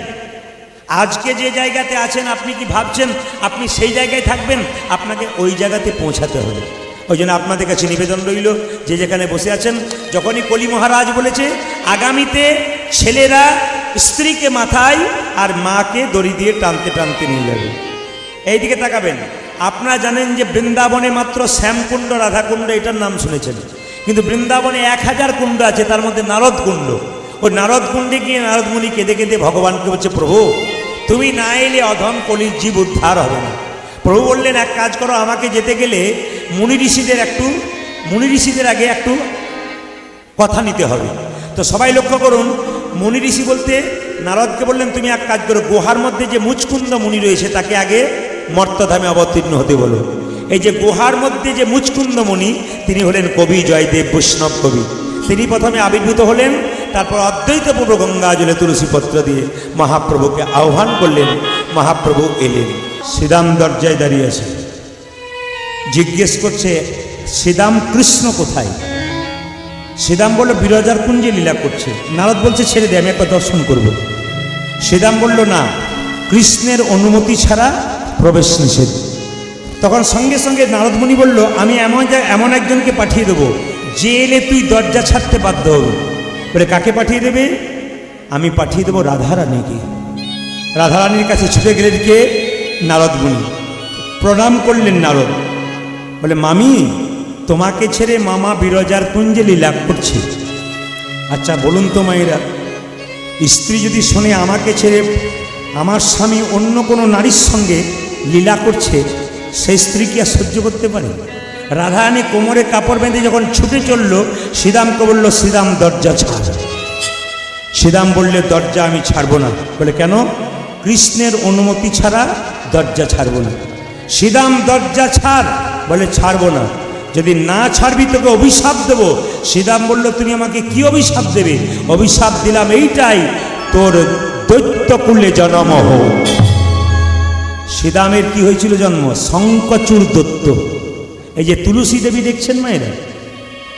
আজকে যে জায়গাতে আছেন আপনি কি ভাবছেন আপনি সেই জায়গায় থাকবেন? আপনাকে ওই জায়গাতে পৌঁছাতে হবে। ওই জন্য আপনাদের কাছে নিবেদন রইল, যে যেখানে বসে আছেন, যখনই কলি মহারাজ বলেছে আগামীতে ছেলেরা স্ত্রীকে মাথায় আর মাকে দড়ি দিয়ে টানতে টানতে নিয়ে যাবে। এইদিকে তাকাবেন, আপনারা জানেন যে বৃন্দাবনে মাত্র শ্যামকুণ্ড, রাধাকুণ্ড এটার নাম শুনেছেন, কিন্তু বৃন্দাবনে 1000 কুণ্ড আছে, তার মধ্যে নারদ কুণ্ড। ওই নারদ কুণ্ডে গিয়ে নারদ মুনি কেঁদে কেঁদে ভগবানকে বলছে, প্রভু তুমি না এলে অধম কলির জীব উদ্ধার হবে না। প্রভু বললেন, এক কাজ করো, আমাকে যেতে গেলে মুনি ঋষিদের আগে একটু কথা নিতে হবে। তো সবাই লক্ষ্য করুন, মুনি ঋষি বলতে নারদকে বললেন, তুমি এক কাজ করো, গুহার মধ্যে যে মুচকুন্দ মুনি রয়েছে তাকে আগে মর্তধামে অবতীর্ণ হতে বলো। এই যে গুহার মধ্যে যে মুচকুন্দ মুনি, তিনি হলেন কবি জয়দেব, বৈষ্ণব কবি। তিনি প্রথমে আবির্ভূত হলেন, তারপর অদ্বৈত পূর্ব গঙ্গা জলে তুলসীপত্র দিয়ে মহাপ্রভুকে আহ্বান করলেন। মহাপ্রভু এলেন, শ্রীরাম দরজায় দাঁড়িয়ে আছে, জিজ্ঞেস করছে, শ্রীরাম কৃষ্ণ কোথায়? শ্রীরাম বলল, বিরজার কুঞ্জে লীলা করছে। নারদ বলছে, ছেড়ে দে, আমি একবার দর্শন করব। শ্রীরাম বলল, না, কৃষ্ণের অনুমতি ছাড়া প্রবেশ নিষেধ। তখন সঙ্গে সঙ্গে নারদমুনি বলল, আমি এমন একজনকে পাঠিয়ে দেবো, যে এলে তুই দরজা ছাড়তে বাধ্য হবে। বলে, কাকে পাঠিয়ে দেবে? আমি পাঠিয়ে দেবো রাধারানীকে। রাধারানীর কাছে ছুটে গেলেন কে? নারদমুনি। প্রণাম করলেন নারদ, বলে, মামি তোমাকে ছেড়ে মামা বিরজার কুঞ্জে লীলা করছে। আচ্ছা বলুন তো মায়েরা, স্ত্রী যদি শোনে আমাকে ছেড়ে আমার স্বামী অন্য কোনো নারীর সঙ্গে লীলা করছে, সেই স্ত্রী কি আর সহ্য করতে পারে? রাধারানী কোমরে কাপড় বেঁধে যখন ছুটে চলল, শ্রীরামকে বলল, শ্রীরাম দরজা ছাড়। শ্রীরাম বললে, দরজা আমি ছাড়বো না। বলে, কেন? কৃষ্ণের অনুমতি ছাড়া দরজা ছাড়বো না। শ্রীরাম দরজা ছাড়। বলে, ছাড়বো না। যদি না ছাড়বি তোকে অভিশাপ দেব। শ্রীরাম বলল, তুমি আমাকে কি অভিশাপ দেবে? অভিশাপ দিলাম এইটাই, তোর দৈত্যকুলে জন্ম হোক। শ্রীরামের কি হয়েছিল জন্ম? শঙ্কচূড় দৈত্য। এই যে তুলসী দেবী দেখছেন মায়েরা,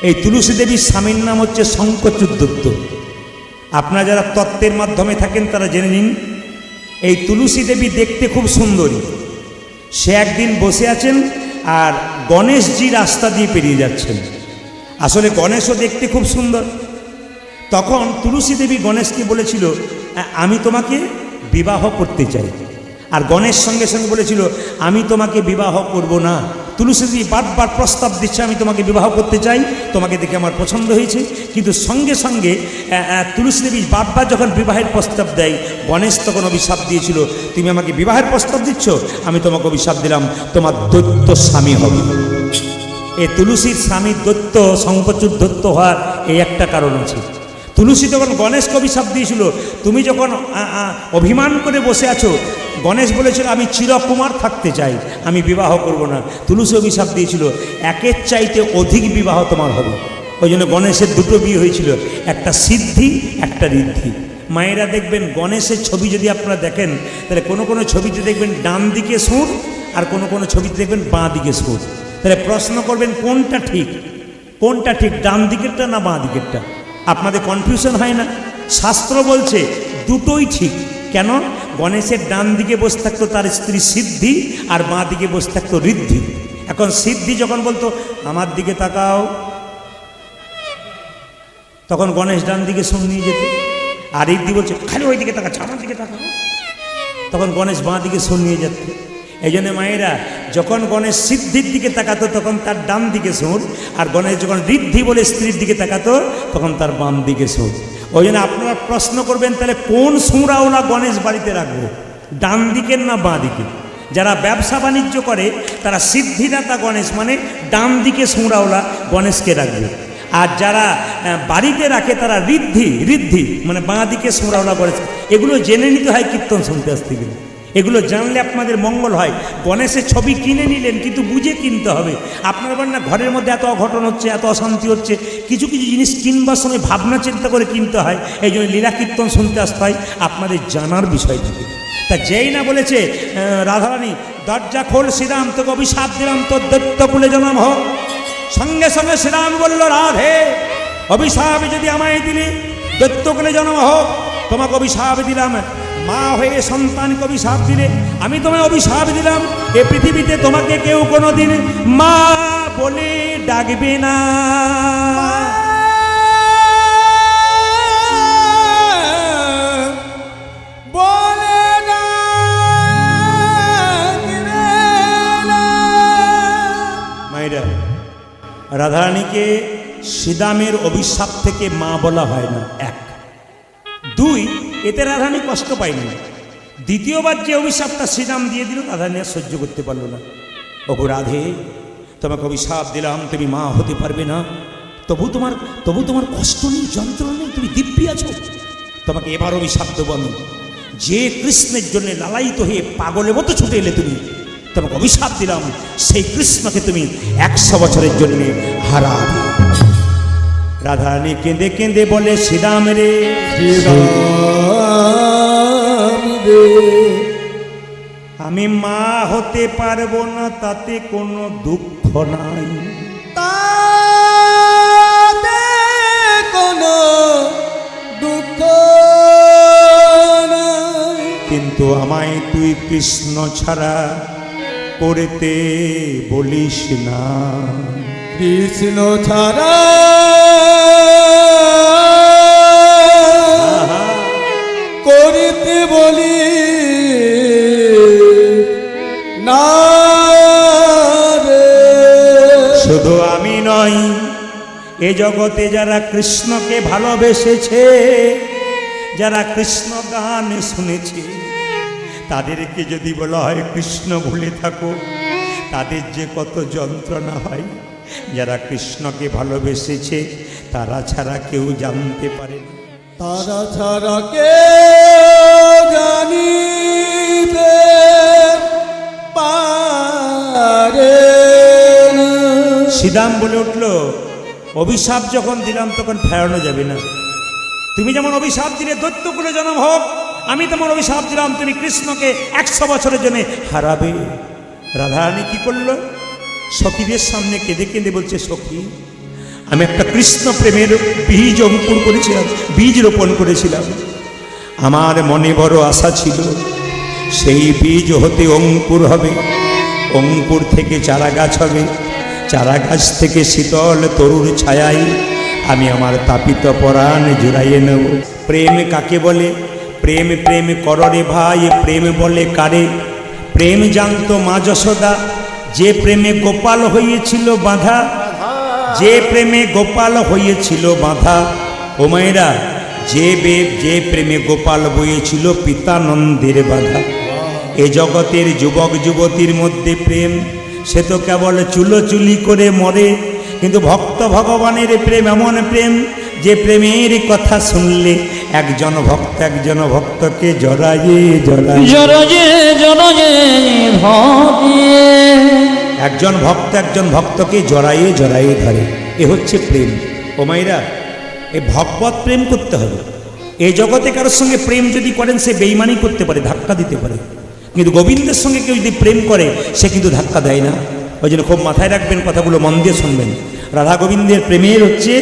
এই তুলসী দেবীর স্বামীর নাম হচ্ছে শঙ্কচূড় দৈত্য। আপনারা যারা তত্ত্বের মাধ্যমে থাকেন তারা জেনে নিন, এই তুলসী দেবী দেখতে খুব সুন্দরী। সে একদিন বসে আছেন আর গণেশজি রাস্তা দিয়ে পেরিয়ে যাচ্ছেন। আসলে গণেশও দেখতে খুব সুন্দর। তখন তুলসী দেবী গণেশকে বলেছিল, আমি তোমাকে বিবাহ করতে চাই। আর গণেশ সঙ্গে সঙ্গে বলেছিল, আমি তোমাকে বিবাহ করব না। তুলসী দেবী বারবার প্রস্তাব দিচ্ছে, আমি তোমাকে বিবাহ করতে চাই, তোমাকে দেখে আমার পছন্দ হয়েছে। কিন্তু সঙ্গে সঙ্গে তুলসী দেবী বারবার যখন বিবাহের প্রস্তাব দেয়, গণেশ তখন অভিশাপ দিয়েছিল, তুমি আমাকে বিবাহের প্রস্তাব দিচ্ছ, আমি তোমাকে অভিশাপ দিলাম, তোমার দৈত্য স্বামী হবে। এই তুলসীর স্বামী দৈত্য, শঙ্কচূড় দৈত্য হওয়ার এই একটা কারণ আছে। তুলসী তখন গণেশকে অভিশাপ দিয়েছিল, তুমি যখন অভিমান করে বসে আছো, গণেশ বলেছিল আমি চিরকুমার থাকতে চাই, আমি বিবাহ করব না। তুলসী অভিশাপ দিয়েছিল, একের চাইতে অধিক বিবাহ তোমার হবে। ওই জন্য গণেশের দুটো বিয়ে হয়েছিল, একটা সিদ্ধি, একটা ঋদ্ধি। মায়েরা দেখবেন গণেশের ছবি যদি আপনারা দেখেন, তাহলে কোনো কোনো ছবিতে দেখবেন ডান দিকে সুর, আর কোনো কোনো ছবিতে দেখবেন বাঁ দিকে সুর। তাহলে প্রশ্ন করবেন কোনটা ঠিক, কোনটা ঠিক, ডান দিকেরটা না বাঁ দিকেরটা? আপনাদের কনফিউশন হয় না? শাস্ত্র বলছে দুটোই ঠিক। কেন? গণেশের ডান দিকে বসে থাকতো তার স্ত্রী সিদ্ধি, আর বাঁ দিকে বসে থাকতো ঋদ্ধি। এখন সিদ্ধি যখন বলতো আমার দিকে তাকাও, তখন গণেশ ডান দিকে শুন নিয়ে যেত। আর ঋদ্ধি বলছে খালি ওই দিকে তাকাচ্ছে, আমার দিকে তাকাও, তখন গণেশ বাঁ দিকে শুন নিয়ে যেত। এই জন্য মায়েরা, যখন গণেশ সিদ্ধির দিকে তাকাতো তখন তার ডান দিকে সুর, আর গণেশ যখন ঋদ্ধি বলে স্ত্রীর দিকে তাকাতো তখন তার বাম দিকে সুর। ওই জন্য আপনারা প্রশ্ন করবেন, তাহলে কোন সুরাওলা গণেশ বাড়িতে রাখবো, ডান দিকের না বাঁ দিকে? যারা ব্যবসা বাণিজ্য করে তারা সিদ্ধিদাতা গণেশ মানে ডান দিকে সুরাওলা গণেশকে রাখবে, আর যারা বাড়িতে রাখে তারা ঋদ্ধি মানে বাঁ দিকে সুরাওলা গণেশ। এগুলো জেনে নিতে হয় কীর্তন শুনতে আসতে গেলে, এগুলো জানলে আপনাদের মঙ্গল হয়। গণেশের ছবি কিনে নিলেন, কিন্তু বুঝে কিনতে হবে। আপনার বলেন না ঘরের মধ্যে এত অঘটন হচ্ছে, এত অশান্তি হচ্ছে, কিছু কিছু জিনিস কিনবার সময় ভাবনা চিন্তা করে কিনতে হয়। এই জন্য লীলা কীর্তন শুনতে আসতে হয়, আপনাদের জানার বিষয় থাকে। তা যেই না বলেছে রাধারানী দরজা খোল শ্রীরাম, তোকে অভিশাপ দিলাম তোর দৈত্যকুলে জন্ম হোক, সঙ্গে সঙ্গে শ্রীরাম বলল রাধে অভিশাপ যদি আমায় দিলে দৈত্যকুলে জন্ম হোক, তোমাকে অভিশাপ দিলাম। মা হয়ে সন্তানকে অভিশাপ দিলে আমি তোমায় অভিশাপ দিলাম, এ পৃথিবীতে তোমাকে কেউ কোনোদিন মা বলে ডাকবে না। মায়েরা, রাধারানীকে শ্রীরামের অভিশাপ থেকে মা বলা হয় না, এক। দুই, এতে রাধারানী কষ্ট পায়নি। দ্বিতীয়বার যে অভিশাপটা শ্রীরাম দিয়ে দিল, রাধারানী আর সহ্য করতে পারল না। ওগো রাধে, তোমাকে অভিশাপ দিলাম, তুমি মা হতে পারবে না, তবু তোমার কষ্ট নেই, যন্ত্রণা নেই, তুমি দিব্যি আছো। তোমাকে এবার অভিশাপ দেবো আমি, যে কৃষ্ণের জন্য লালায়িত হয়ে পাগলের মতো ছুটে এলে তুমি, তোমাকে অভিশাপ দিলাম, সেই কৃষ্ণকে তুমি 100 বছরের জন্য হারাবে। রাধারানী কেঁদে কেঁদে বলে শ্রীরাম রে, আমি মা হতে পারবো না, তাতে কোনো দুঃখ নাই, তাতে কোনো দুঃখ নাই, কিন্তু আমায় তুই কৃষ্ণ ছাড়া করতে বলিস না। কৃষ্ণ ছাড়া করিতে বলি না রে। শুধু আমি নই, এ জগতে যারা কৃষ্ণকে ভালোবেসেছে, যারা কৃষ্ণ গান শুনেছে, তাদেরকে যদি বলা হয় কৃষ্ণ ভুলে থাকো, তাদের যে কত যন্ত্রণা হয়। যারা কৃষ্ণকে ভালোবেসেছে তারা ছাড়া কেউ জানতে পারে না, তারা ছাড়া কে জানিতে পারে না। শ্রীরাম বলে উঠল, অভিশাপ যখন দিলাম তখন ফেরানো যাবে না। তুমি যেমন অভিশাপ দিলে দৈত্যকুলে জন্ম হোক, আমি তোমার অভিশাপ দিলাম তুমি কৃষ্ণকে 100 বছরের জন্য হারাবে। রাধারানী কি করলো, সখীদের সামনে কেঁদে কেঁদে বলছে, সখী আমি একটা কৃষ্ণ প্রেমের বীজ অঙ্কুর করেছিলাম, বীজ রোপণ করেছিলাম। আমার মনে বড় আশা ছিল সেই বীজ হতে অঙ্কুর হবে, অঙ্কুর থেকে চারা গাছ হবে, চারা গাছ থেকে শীতল তরুর ছায়ায় আমি আমার তাপিত পরাণ জুড়াইয়ে নেব। প্রেম কাকে বলে? প্রেম প্রেম কররে ভাই, প্রেম বলে কারে? প্রেম জানতো মা যশোদা, যে প্রেমে গোপাল হয়েছিল বাঁধা, যে প্রেমে গোপাল হয়েছিল বাঁধা। ও মায়েরা, যে প্রেমে গোপাল বয়েছিল পিতানন্দের বাধা। এ জগতের যুবক যুবতীর মধ্যে প্রেম, সে তো কেবল চুলোচুলি করে মরে, কিন্তু ভক্ত ভগবানের প্রেম এমন প্রেম যে প্রেমের কথা শুনলে একজন ভক্তকে জড়ায়ে একজন ভক্তকে জড়ায়ে ধরে। এ হচ্ছে প্রেম। ও মায়েরা, এ ভগবত প্রেম করতে হবে। এই জগতে কারোর সঙ্গে প্রেম যদি করেন সে বেঈমানি করতে পারে, ধাক্কা দিতে পারে, কিন্তু গোবিন্দের সঙ্গে কেউ যদি প্রেম করে সে কিন্তু ধাক্কা দেয় না। ওই জন্য খুব মাথায় রাখবেন, কথাগুলো মন দিয়ে শুনবেন। রাধা গোবিন্দের প্রেমের হচ্ছে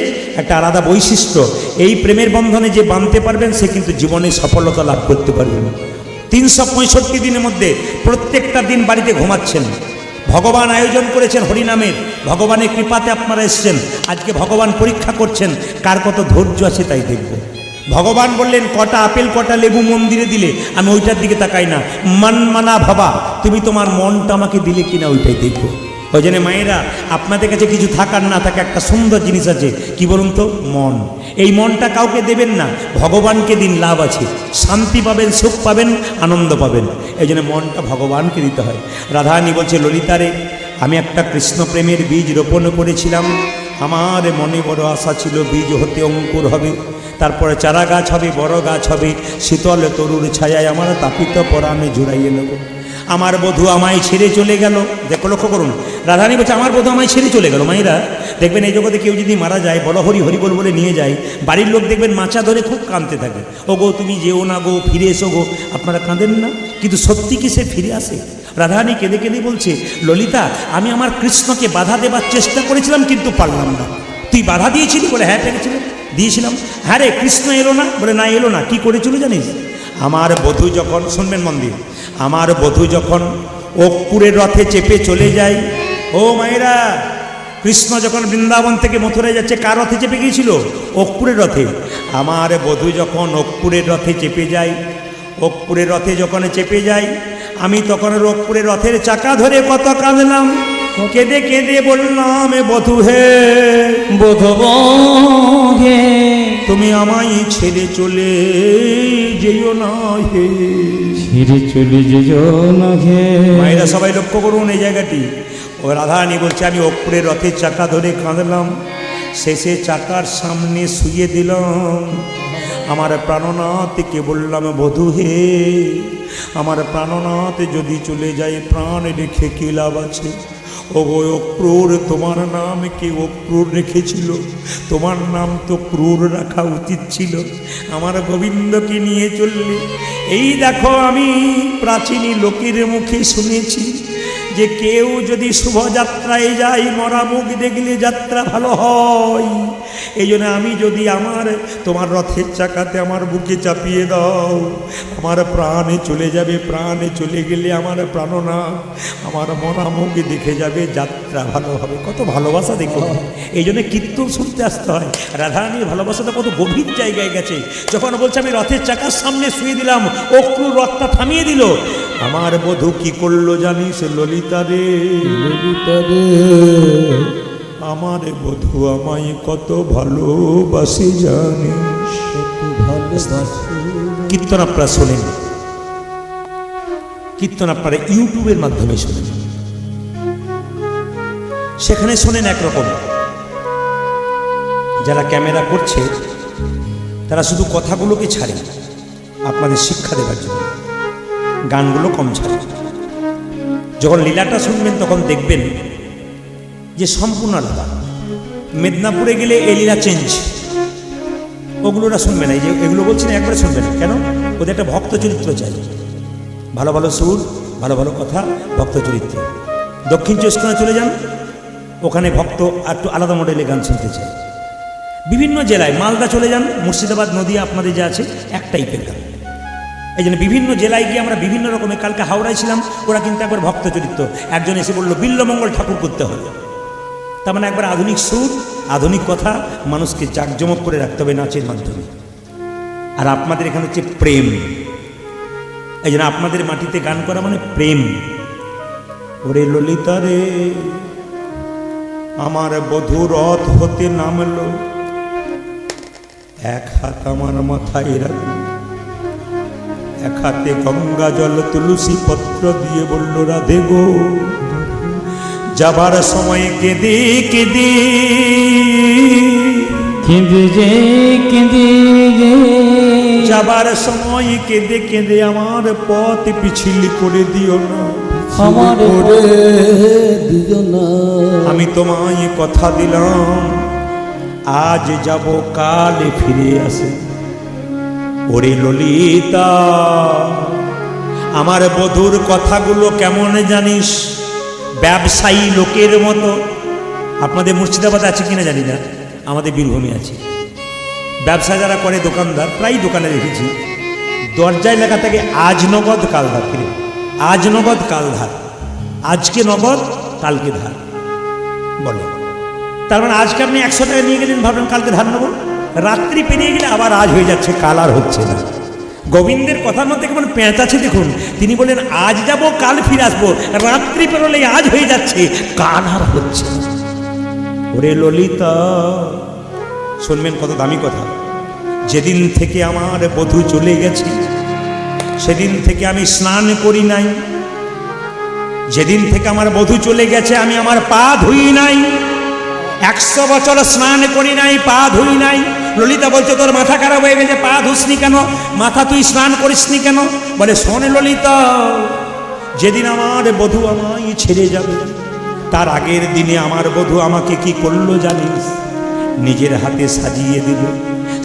একটা আলাদা বৈশিষ্ট্য। এই প্রেমের বন্ধনে যে বাঁধতে পারবেন সে কিন্তু জীবনে সফলতা লাভ করতে পারবেন। 365 দিনের মধ্যে প্রত্যেকটা দিন বাড়িতে ঘুমাচ্ছেন, ভগবান আয়োজন করেছেন হরিনামের, ভগবানের কৃপাতে আপনারা এসছেন। আজকে ভগবান পরীক্ষা করছেন কার কত ধৈর্য আছে তাই দেখব। ভগবান বললেন, কটা আপেল কটা লেবু মন্দিরে দিলে আমি ওইটার দিকে তাকাই না, মন মানা ভাবা, তুমি তোমার মনটা আমাকে দিলে কিনা ওইটাই দেখবো। ওই জন্য মায়েরা, আপনাদের কাছে কিছু থাকার না থাকে, একটা সুন্দর জিনিস আছে, কি বলুন তো? মন। এই মনটা কাউকে দেবেন না, ভগবানকে দিন, লাভ আছে, শান্তি পাবেন, সুখ পাবেন, আনন্দ পাবেন। এই জন্য মনটা ভগবানকে দিতে হয়। রাধারানী বলছে, ললিতারে, আমি একটা কৃষ্ণ প্রেমের বীজ রোপণ করেছিলাম। আমার মনে বড় আশা ছিল বীজ হতে অঙ্কুর হবে, তারপরে চারা গাছ হবে, বড় গাছ হবে, শীতল তরুর ছায়ায় আমার তাপিত পরাণে জুড়াইয়ে নেব। আমার বধূ আমায় ছেড়ে চলে গেল। দেখো, লক্ষ্য করুন, রাধারানী বলছে আমার বধূ আমায় ছেড়ে চলে গেল। মায়েরা দেখবেন, এই জগতে কেউ যদি মারা যায়, বলো হরি হরি বল বলে নিয়ে যায়, বাড়ির লোক দেখবেন মাচা ধরে খুব কাঁদতে থাকে, ও গো তুমি যেও না গো, ফিরে এসো গো। আপনারা কাঁদেন না? কিন্তু সত্যি কি সে ফিরে আসে? রাধারানী কেঁদে কেঁদে বলছে, ললিতা, আমি আমার কৃষ্ণকে বাধা দেবার চেষ্টা করেছিলাম, কিন্তু পারলাম না। তুই বাধা দিয়েছিলি? বলে হ্যাঁ পেরেছিলাম, দিয়েছিলাম। হ্যাঁ রে, কৃষ্ণ এলো না? বলে না, এলো না। কি করেছিল জানিস? আমার বধূ যখন, শুনবেন মন দিয়ে, আমার বধূ যখন অক্কুরের রথে চেপে চলে যায়, ও মায়েরা, কৃষ্ণ যখন বৃন্দাবন থেকে মথুরায় যাচ্ছে, কার রথে চেপে গিয়েছিল? অক্কুরের রথে। আমার বধূ যখন অক্কুরের রথে চেপে যায়, অক্কুরের রথে যখন চেপে যায়, আমি তখন অক্কুরের রথের চাকা ধরে কত কাঁদলাম, কেঁদে কেঁদে বললাম, বধূ হে, বধূ হে, তুমি আমায় ছেড়ে চলে যেও না হে, ছেড়ে চলে যেও না হে। মায়েরা সবাই লক্ষ্য করুন এই জায়গাটি। ও রাধারানী বলছে, আমি অক্কুরের রথের চাকা ধরে কাঁদলাম, শেষে চাকার সামনে শুয়ে দিলাম আমার প্রাণনাথকে, বললাম, বধূ হে, আমার প্রাণনাথ যদি চলে যায়, প্রাণ রেখে কি লাভ আছে? ও গো অক্রূর, তোমার নাম কে অক্রূর রেখেছিল? তোমার নাম তো ক্রূর রাখা উচিত ছিল। আমার গোবিন্দকে নিয়ে চললে। এই দেখো, আমি প্রাচীনী লোকের মুখে শুনেছি যে কেউ যদি শুভযাত্রায় যায়, মরা মুখ দেখলে যাত্রা ভালো হয়। এই জন্য আমি যদি তোমার রথের চাকাতে আমার বুকে চাপিয়ে দাও, আমার প্রাণে চলে যাবে, প্রাণে চলে গেলে আমার প্রাণনাথ আমার মরা মুখ দেখে যাবে, যাত্রা ভালো হবে। কত ভালোবাসা দেখো। এই জন্য কীর্তন শুনতে আসতে হয়। রাধারানীর ভালোবাসাটা কত গভীর জায়গায় গেছে। যখন বলছে আমি রথের চাকার সামনে শুয়ে দিলাম, অক্রূর রথটা থামিয়ে দিল, আমার বধূ কি করলো জানিস ললিতা রে? ললিতা রে, আমার বধূ আমায় কত ভালোবাসে জানিস? ভালোবাসি। কীর্তন আপনারা শোনেন, কীর্তন আপনারা ইউটিউবের মাধ্যমে শোনেন, সেখানে শোনেন একরকম। যারা ক্যামেরা করছে তারা শুধু কথাগুলোকে ছাড়ে আপনাদের শিক্ষা দেওয়ার জন্য, গানগুলো কম ছাড়ে। যখন লীলাটা শুনবেন তখন দেখবেন যে সম্পূর্ণ আলাদা। মেদিনীপুরে গেলে এই লীলা চেঞ্জ, ওগুলোরা শুনবে না। এই যে এগুলো বলছি না, একবারে শুনবে না। কেন? ওদের একটা ভক্ত চরিত্র চাই, ভালো ভালো সুর, ভালো ভালো কথা, ভক্ত চরিত্র। দক্ষিণ চব্বিশ পরগনা চলে যান, ওখানে ভক্ত একটু আলাদা মডেলে গান শুনতে চায়। বিভিন্ন জেলায়, মালদা চলে যান, মুর্শিদাবাদ, নদিয়া, আপনাদের যা আছে এক টাইপের গান। এই জন্য বিভিন্ন জেলায় গিয়ে আমরা বিভিন্ন রকমের, কালকে হাওড়ায় ছিলাম, ওরা কিন্তু একবার ভক্ত চরিত্র। একজন এসে বললো বিল্লমঙ্গল ঠাকুর করতে হবে, তার মানে একবার আধুনিক সুর, আধুনিক কথা, মানুষকে জাঁকজমক করে রাখতে হবে নাচের মাধ্যমে। আর আপনাদের এখানে হচ্ছে প্রেম। এই জন্য আপনাদের মাটিতে গান করা মানে প্রেম। ওরে ললিতা রে, আমার বধূ রথ হতে নামলো, এক হাত আমার মাথায় রাখল, এক হাতে গঙ্গা জল তুলসী পত্র দিয়ে বলল, রাধে গো, যাবার সময় কেঁদে কেঁদে কেঁদে যে কেঁদে গে, যাবার সময় কেঁদে কেঁদে আমার পথ পিছিল করে দিও না, আমার করে দিও না। আমি তোমায় কথা দিলাম, আজ যাব কাল ফিরে আসে। ওরে ললিতা, আমার বধূর কথাগুলো কেমন জানিস? ব্যবসায়ী লোকের মতো। আপনাদের মুর্শিদাবাদ আছে কিনা জানি না, আমাদের বীরভূমে আছে। ব্যবসা যারা করে, দোকানদার, প্রায় দোকানে দেখেছি, দরজায় লেখা থাকে আজ নগদ কাল ধার। ফিরে আজ নগদ কাল ধার, আজকে নগদ কালকে ধার বলে। তার মানে আজকে আপনি 100 টাকা নিয়ে গেলেন, ভাবলেন কালকে ধার নেবো, রাত্রি পেরিয়ে গেলে আবার আজ হয়ে যাচ্ছে, কাল আর হচ্ছে না। গোবিন্দের কথার মধ্যে কেমন পেঁচ আছে দেখুন। তিনি বলেন আজ যাব কাল ফিরে আসবো, রাত্রি পেরোলে আজ হয়ে যাচ্ছে, কাল আর হচ্ছে না। ওরে ললিতা, শুনবেন কত দামি কথা। যেদিন থেকে আমার বধূ চলে গেছে সেদিন থেকে আমি স্নান করি নাই। যেদিন থেকে আমার বধূ চলে গেছে আমি আমার পা ধুই নাই। 100 বছর স্নান করি নাই, পা ধুই নাই। ললিতা বলছে তোর মাথা খারাপ হয়ে গেছে, পা ধুসনি কেন, মাথা তুই স্নান করিসনি কেন? বলে শোন ললিতা, যেদিন আমার বধূ আমায় ছেড়ে যাবে তার আগের দিনে আমার বধূ আমাকে কি করলো জানিস? নিজের হাতে সাজিয়ে দিল